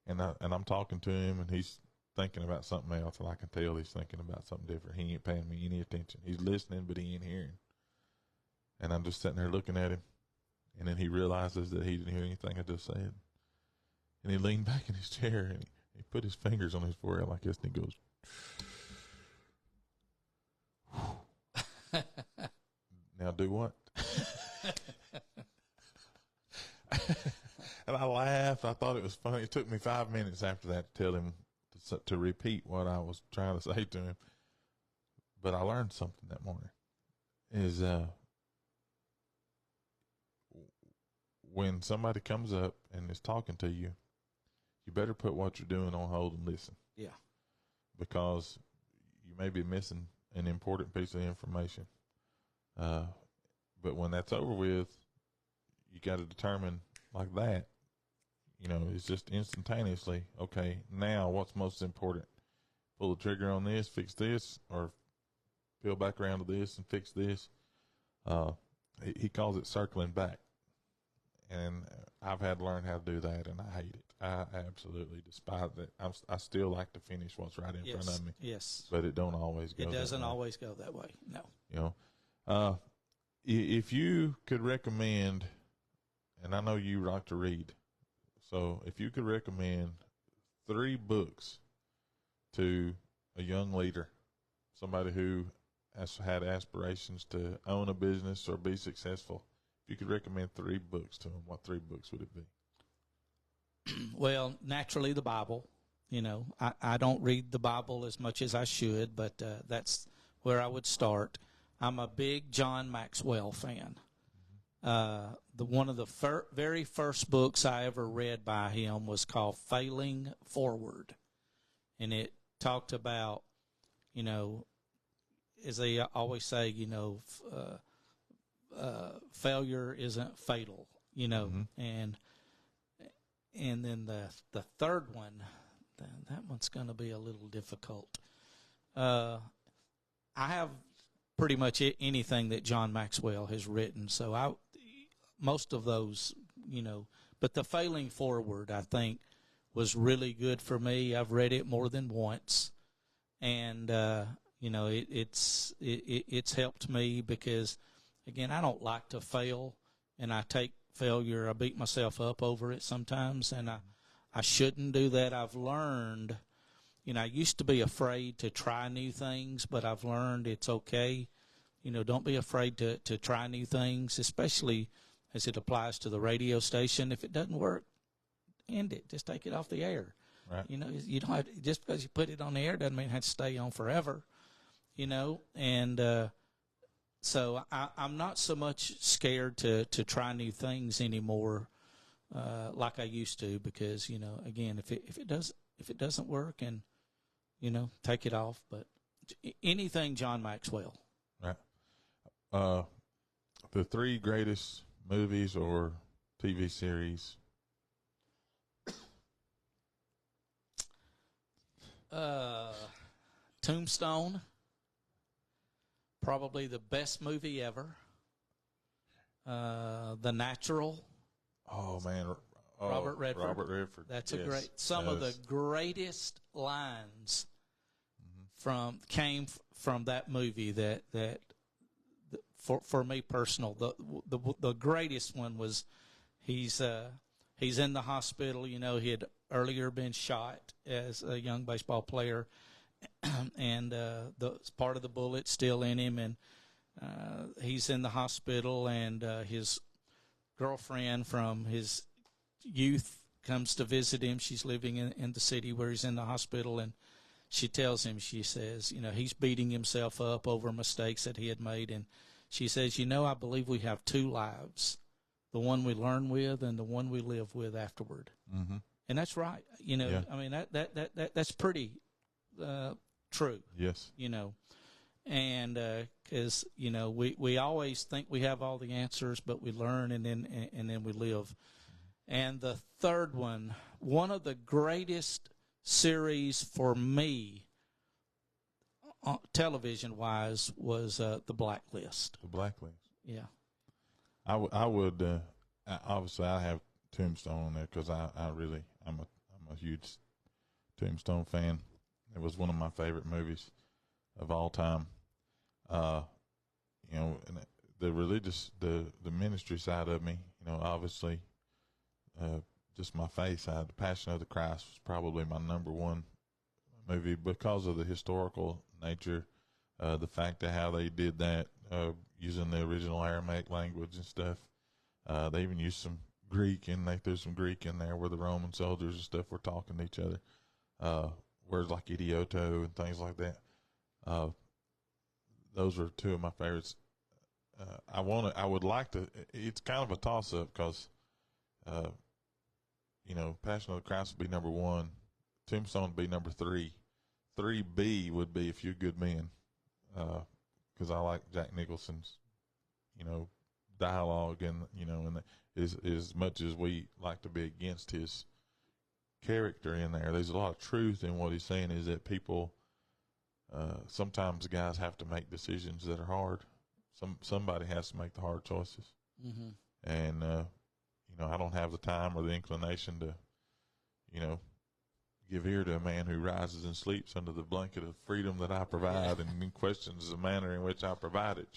Speaker 1: and I'm talking to him, and he's thinking about something else, and I can tell he's thinking about something different. He ain't paying me any attention. He's listening, but he ain't hearing. And I'm just sitting there looking at him, and then he realizes that he didn't hear anything I just said. And he leaned back in his chair, and he put his fingers on his forehead like this, and he goes, "Now do what?" And I laughed. I thought it was funny. It took me 5 minutes after that to tell him to repeat what I was trying to say to him. But I learned something that morning. Is when somebody comes up and is talking to you, you better put what you're doing on hold and listen.
Speaker 2: Yeah.
Speaker 1: Because you may be missing an important piece of information. But when that's over with, you got to determine like that. It's just instantaneously, okay, now what's most important? Pull the trigger on this, fix this, or peel back around to this and fix this. He calls it circling back. And I've had to learn how to do that, and I hate it. I absolutely despise that. I still like to finish what's right in front of me.
Speaker 2: Yes.
Speaker 1: But it don't always go that way.
Speaker 2: It doesn't always go that way, no.
Speaker 1: If you could recommend, and I know you like to read, so if you could recommend 3 books to a young leader, somebody who has had aspirations to own a business or be successful, if you could recommend 3 books to them, what 3 books would it be?
Speaker 2: Well, naturally the Bible. I don't read the Bible as much as I should, but that's where I would start. I'm a big John Maxwell fan. One of the very first books I ever read by him was called Failing Forward. And it talked about, as they always say, failure isn't fatal, and then the third one, that one's going to be a little difficult. I have pretty much anything that John Maxwell has written, so most of those, but the Failing Forward, I think, was really good for me. I've read it more than once, and it's helped me because, again, I don't like to fail, and I take failure, I beat myself up over it sometimes, and I shouldn't do that. I've learned, I used to be afraid to try new things, but I've learned it's okay. Don't be afraid to try new things, especially as it applies to the radio station. If it doesn't work, end it. Just take it off the air.
Speaker 1: Right.
Speaker 2: You don't have to, just because you put it on the air doesn't mean it has to stay on forever. And so I'm not so much scared to try new things anymore like I used to, because again, if it doesn't work, and take it off. But anything John Maxwell.
Speaker 1: Right. The 3 greatest movies or TV series.
Speaker 2: Tombstone, probably the best movie ever. The Natural.
Speaker 1: Oh man,
Speaker 2: Robert Redford.
Speaker 1: Robert Redford.
Speaker 2: That's some of the greatest lines came from that movie. That for me personal, the greatest one was he's in the hospital. He had earlier been shot as a young baseball player, and the part of the bullet still in him, and he's in the hospital, and his girlfriend from his youth comes to visit him. She's living in the city where he's in the hospital, and she tells him, she says, he's beating himself up over mistakes that he had made, and she says, I believe we have 2 lives, the one we learn with and the one we live with afterward. Mm-hmm. And that's right. Yeah. I mean, that's pretty true.
Speaker 1: Yes.
Speaker 2: And because we always think we have all the answers, but we learn and then we live. And the third one of the greatest series for me, television wise, was The Blacklist.
Speaker 1: The Blacklist.
Speaker 2: Yeah.
Speaker 1: I would obviously I have Tombstone on there because I'm a huge Tombstone fan. It was one of my favorite movies of all time. And the religious, the ministry side of me, obviously, just my faith side, The Passion of the Christ was probably my number one movie because of the historical nature, the fact of how they did that, using the original Aramaic language and stuff. They even used some Greek, and they threw some Greek in there where the Roman soldiers and stuff were talking to each other. Words like idioto and things like that. Those are two of my favorites. I would like to. It's kind of a toss up because, Passion of the Christ would be number one, Tombstone would be number 3. 3B would be A Few Good Men, because I like Jack Nicholson's, dialogue and as much as we like to be against his character in there, there's a lot of truth in what he's saying. Is that people. Sometimes guys have to make decisions that are hard. Somebody has to make the hard choices.
Speaker 2: Mm-hmm.
Speaker 1: And, I don't have the time or the inclination to, give ear to a man who rises and sleeps under the blanket of freedom that I provide and questions the manner in which I provide it,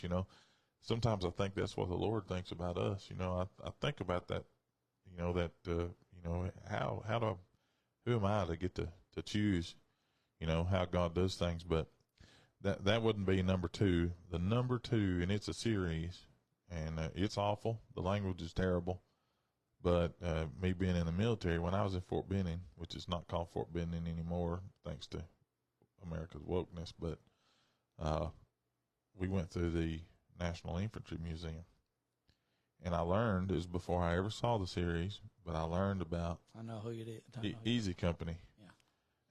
Speaker 1: Sometimes I think that's what the Lord thinks about us. I think about that, who am I to get to choose, how God does things, but that wouldn't be number 2. The number 2, and it's a series, and it's awful. The language is terrible, but me being in the military, when I was in Fort Benning, which is not called Fort Benning anymore, thanks to America's wokeness, but we went through the National Infantry Museum, and I learned, it was before I ever saw the series, but I learned about
Speaker 2: I know who you did.
Speaker 1: Easy Company.
Speaker 2: Yeah.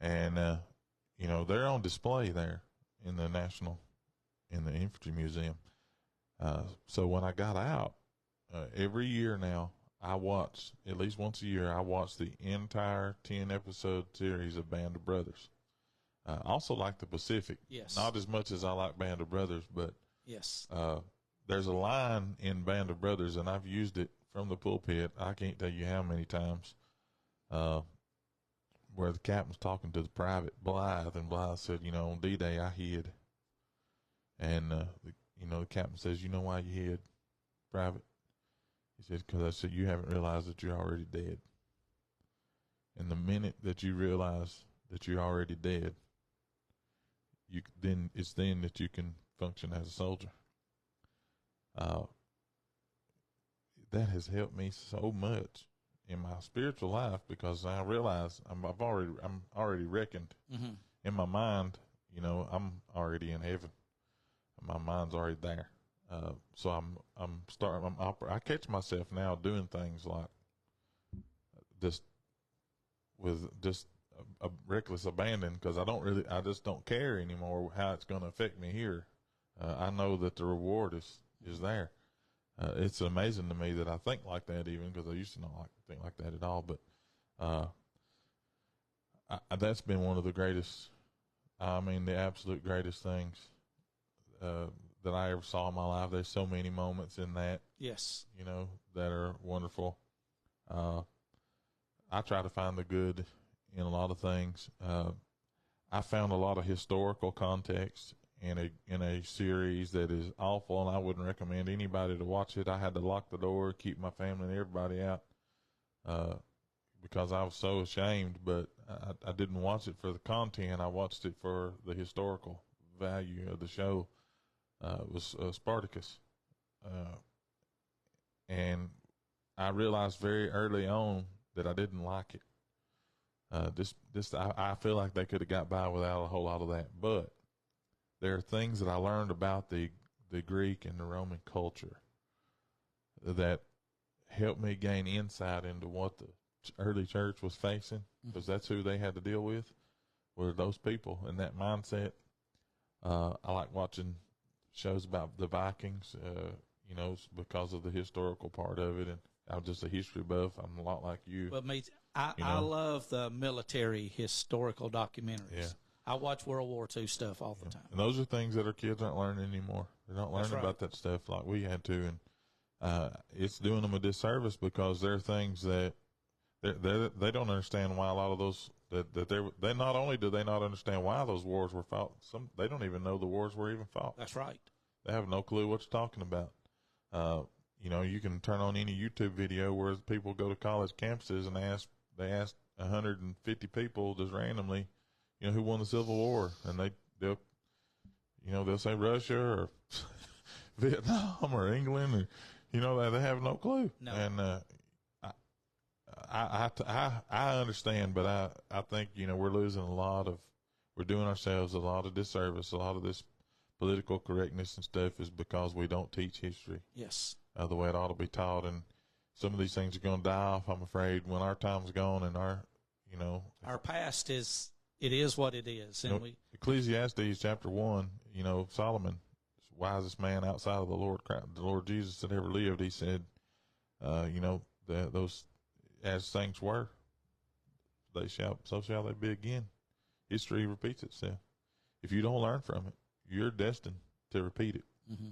Speaker 1: And they're on display there in the Infantry Museum. So when I got out, every year now, I watch, at least once a year, I watch the entire 10-episode series of Band of Brothers. I also like the Pacific.
Speaker 2: Yes.
Speaker 1: Not as much as I like Band of Brothers, but
Speaker 2: yes.
Speaker 1: There's a line in Band of Brothers, and I've used it from the pulpit. I can't tell you how many times, where the captain's talking to the private Blythe, and Blythe said, on D-Day I hid. And, the captain says, you know why you hid, Private? He said, because I said, you haven't realized that you're already dead. And the minute that you realize that you're already dead, it's then that you can function as a soldier. That has helped me so much in my spiritual life, because I realize I'm already reckoned in my mind. I'm already in heaven. My mind's already there. So I catch myself now doing things like with a reckless abandon, because I just don't care anymore how it's going to affect me here. I know that the reward is there. It's amazing to me that I think like that, even because I used to not think like that at all. But that's been one of the greatest, the absolute greatest things that I ever saw in my life. There's so many moments in that,
Speaker 2: yes,
Speaker 1: that are wonderful. I try to find the good in a lot of things. I found a lot of historical context in a series that is awful, and I wouldn't recommend anybody to watch it. I had to lock the door, keep my family and everybody out, because I was so ashamed. But I didn't watch it for the content. I watched it for the historical value of the show. It was Spartacus, and I realized very early on that I didn't like it. I feel like they could have got by without a whole lot of that, but there are things that I learned about the Greek and the Roman culture that helped me gain insight into what the early church was facing, because that's who they had to deal with, were those people and that mindset. I like watching shows about the Vikings, because of the historical part of it. And I'm just a history buff. I'm a lot like you.
Speaker 2: But I love the military historical documentaries.
Speaker 1: Yeah.
Speaker 2: I watch World War II stuff all the time.
Speaker 1: And those are things that our kids aren't learning anymore. They're not learning about that stuff like we had to. And it's doing them a disservice because there are things that they don't understand why a lot of those they not only do they not understand why those wars were fought, they don't even know the wars were even fought.
Speaker 2: That's right.
Speaker 1: They have no clue what you're talking about. You can turn on any YouTube video where people go to college campuses and they ask 150 people just randomly, who won the Civil War, and they'll say Russia or Vietnam or England, or they have no clue.
Speaker 2: No.
Speaker 1: And I understand, but I think we're doing ourselves a lot of disservice. A lot of this political correctness and stuff is because we don't teach history.
Speaker 2: Yes.
Speaker 1: The way it ought to be taught, and some of these things are going to die off, I'm afraid, when our time's gone and our
Speaker 2: past is what it is. And
Speaker 1: Ecclesiastes chapter 1, Solomon, wisest man outside of the Lord Jesus that ever lived, he said, those as things were, so shall they be again. History repeats itself. If you don't learn from it, you're destined to repeat it.
Speaker 2: Mm-hmm.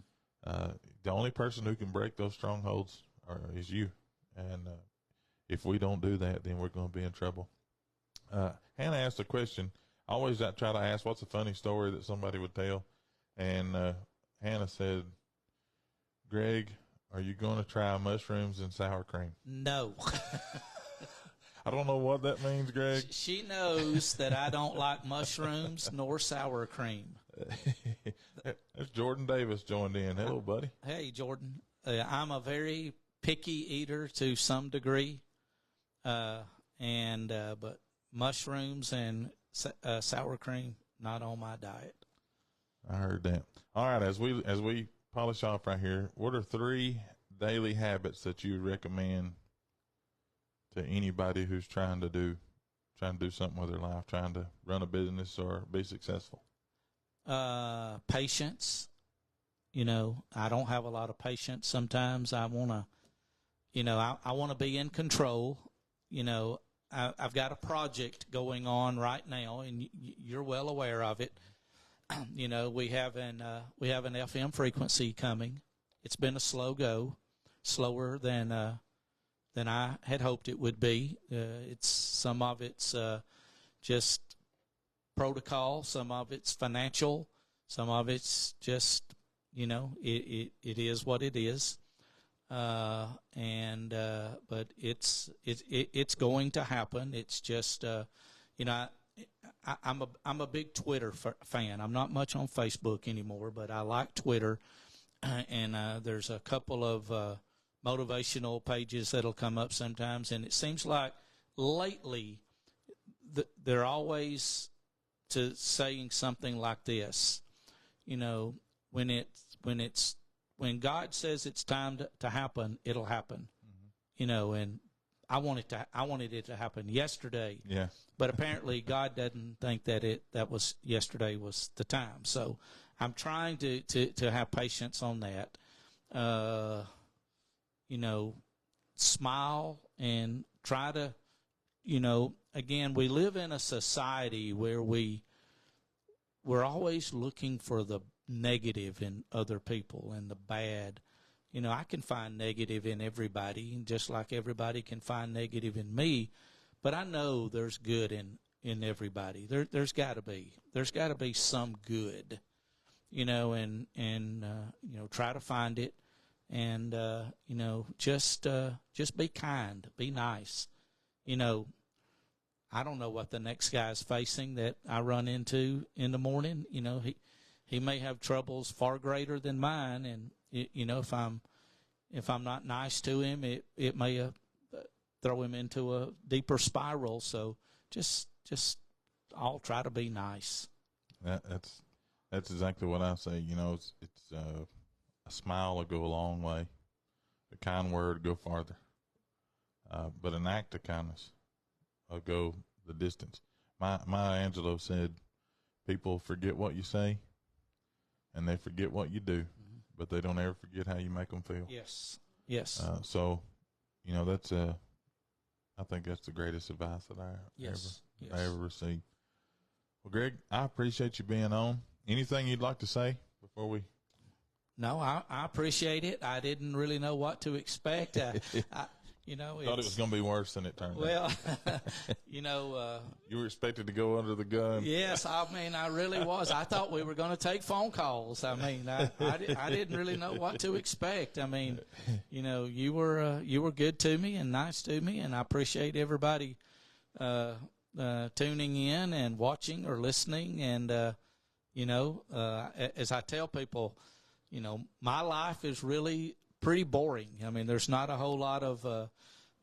Speaker 1: The only person who can break those strongholds is you. And if we don't do that, then we're going to be in trouble. Hannah asked a question. I always try to ask, what's a funny story that somebody would tell? And Hannah said, Greg, are you going to try mushrooms and sour cream?
Speaker 2: No.
Speaker 1: I don't know what that means, Greg.
Speaker 2: She knows that I don't like mushrooms nor sour cream.
Speaker 1: There's Jordan Davis joined in. Hello, buddy.
Speaker 2: Hey, Jordan. I'm a very picky eater to some degree, but mushrooms and sour cream not on my diet.
Speaker 1: I heard that. All right, as we polish off right here, what are 3 daily habits that you recommend to anybody who's trying to do something with their life, trying to run a business or be successful?
Speaker 2: Patience. I don't have a lot of patience. Sometimes I want to, I want to be in control. I've got a project going on right now, and you're well aware of it. We have an FM frequency coming. It's been a slow go, slower than I had hoped it would be. Some of it's just protocol, some of it's financial, some of it's just it is what it is. But it's going to happen. It's just I'm a big Twitter fan. I'm not much on Facebook anymore, but I like Twitter, and there's a couple of motivational pages that'll come up sometimes, and it seems like lately they're always saying something like this. When God says it's time to happen, it'll happen. Mm-hmm. And I wanted it to happen yesterday.
Speaker 1: Yeah.
Speaker 2: But apparently God doesn't think that was yesterday was the time. So I'm trying to have patience on that. Smile and try to, again, we live in a society where we're always looking for the negative in other people and the bad. I can find negative in everybody, just like everybody can find negative in me. But I know there's good in everybody. There's got to be. There's got to be some good, and try to find it, and just be kind, be nice. I don't know what the next guy's facing that I run into in the morning. He may have troubles far greater than mine, and if I'm not nice to him, it may throw him into a deeper spiral. So just I'll try to be nice.
Speaker 1: That's exactly what I say. It's a smile will go a long way. A kind word go farther. But an act of kindness will go the distance. Maya Angelou said, "People forget what you say, and they forget what you do, but they don't ever forget how you make them feel.
Speaker 2: Yes. Yes.
Speaker 1: So, that's I think that's the greatest advice that I ever received. Well, Greg, I appreciate you being on. Anything you'd like to say before we?
Speaker 2: No, I appreciate it. I didn't really know what to expect. Thought
Speaker 1: it was going to be worse than it turned out.
Speaker 2: Well,
Speaker 1: you were expected to go under the gun.
Speaker 2: Yes, I really was. I thought we were going to take phone calls. I didn't really know what to expect. You were good to me and nice to me, and I appreciate everybody tuning in and watching or listening. And as I tell people, my life is really pretty boring. There's not a whole lot of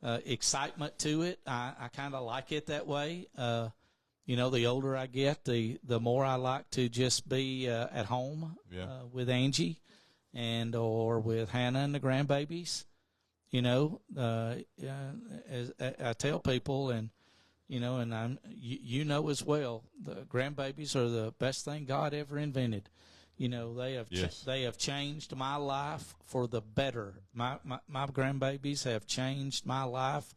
Speaker 2: excitement to it. I kind of like it that way. The older I get, the more I like to just be at home with Angie or with Hannah and the grandbabies. As I tell people, and and as well, the grandbabies are the best thing God ever invented. They have changed my life for the better. My grandbabies have changed my life.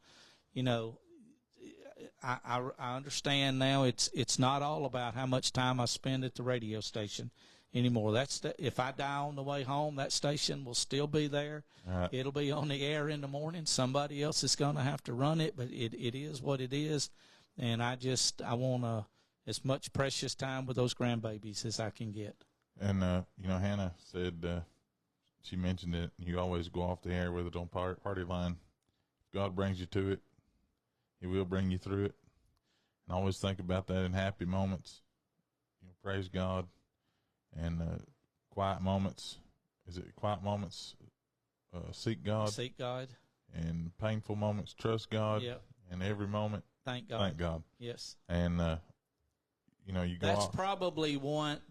Speaker 2: I understand now. It's not all about how much time I spend at the radio station anymore. If I die on the way home, that station will still be there. It'll be on the air in the morning. Somebody else is going to have to run it, but it is what it is. And I want as much precious time with those grandbabies as I can get.
Speaker 1: And, Hannah said, she mentioned it, you always go off the air with it on party line. If God brings you to it, He will bring you through it. And always think about that in happy moments. Praise God. And quiet moments. Is it quiet moments? Seek God.
Speaker 2: Seek God.
Speaker 1: And painful moments, trust God.
Speaker 2: Yep.
Speaker 1: And every moment,
Speaker 2: thank God.
Speaker 1: Thank God.
Speaker 2: Yes.
Speaker 1: And, you go
Speaker 2: That's
Speaker 1: off.
Speaker 2: probably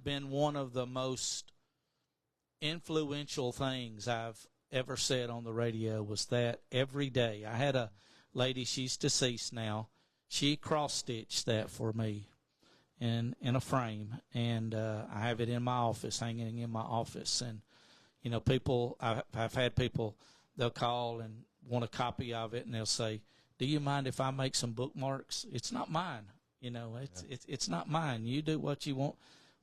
Speaker 2: been one of the most influential things I've ever said on the radio was that every day. I had a lady, she's deceased now. She cross-stitched that for me in a frame, and I have it in my office, hanging in my office. And, people, I've had people, they'll call and want a copy of it, and they'll say, do you mind if I make some bookmarks? It's not mine. It's not mine. You do what you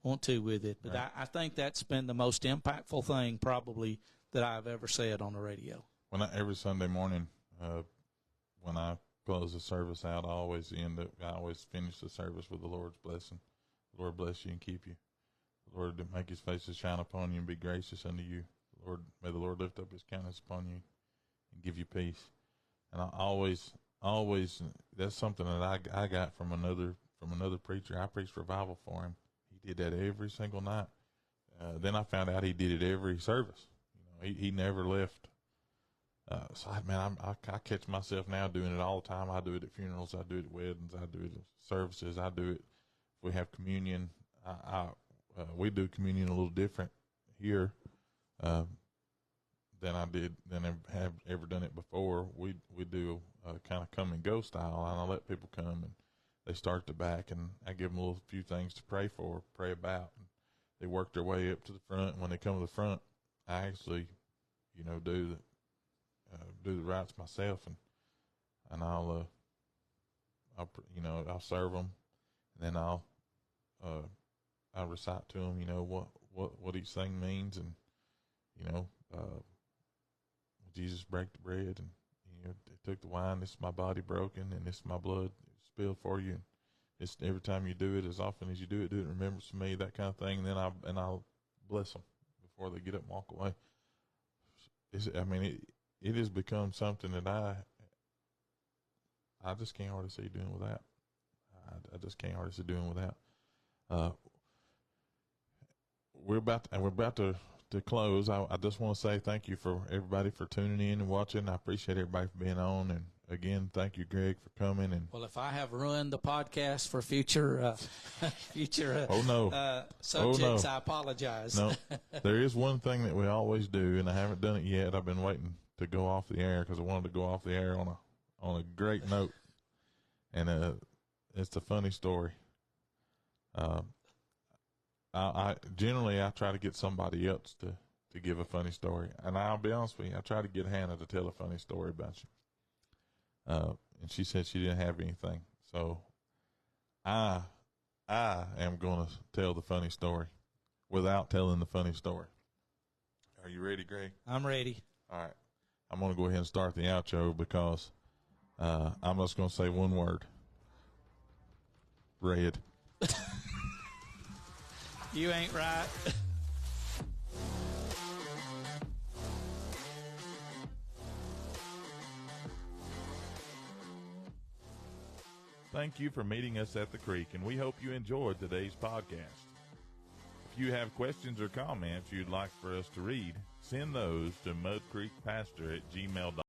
Speaker 2: want to with it. But right. I think that's been the most impactful thing probably that I've ever said on the radio.
Speaker 1: Every Sunday morning, when I close the service out, I always finish the service with the Lord's blessing. The Lord bless you and keep you. The Lord make His face to shine upon you and be gracious unto you. May the Lord lift up His countenance upon you and give you peace. And I always, that's something that I got from another preacher. I preached revival for him. He did that every single night. Then I found out he did it every service. He never left. I catch myself now doing it all the time. I do it at funerals. I do it at weddings. I do it at services. I do it if we have communion. We do communion a little different here than I have ever done it before. We do kind of come and go style, and I let people come and they start at the back, and I give them a few things to pray about. And they work their way up to the front. And when they come to the front, I actually, do the rites myself, and I'll serve them, and then I'll recite to them, what each thing means, and Jesus break the bread, and they took the wine. This is my body broken, and this is my blood spilled for you. And it's every time you do it, as often as you do it in remembrance of me, that kind of thing. And then I'll bless them before they get up and walk away. It has become something that I just can't hardly see doing without. I just can't hardly see doing without. We're about to close. I just want to say thank you for everybody for tuning in and watching. I appreciate everybody for being on, and again, thank you, Greg, for coming. And
Speaker 2: well, if I have ruined the podcast for future subjects, I apologize.
Speaker 1: No, there is one thing that we always do, and I haven't done it yet. I've been waiting to go off the air because I wanted to go off the air on a great note, and it's a funny story. I generally I try to get somebody else to give a funny story, and I'll be honest with you, I try to get Hannah to tell a funny story about you. And she said she didn't have anything, so I am going to tell the funny story without telling the funny story. Are you ready, Greg?
Speaker 2: I'm ready.
Speaker 1: All right. I'm going to go ahead and start the outro because I'm just going to say one word. Red.
Speaker 2: You ain't right.
Speaker 1: Thank you for meeting us at the creek, and we hope you enjoyed today's podcast. If you have questions or comments you'd like for us to read, send those to mudcreekpastor@gmail.com.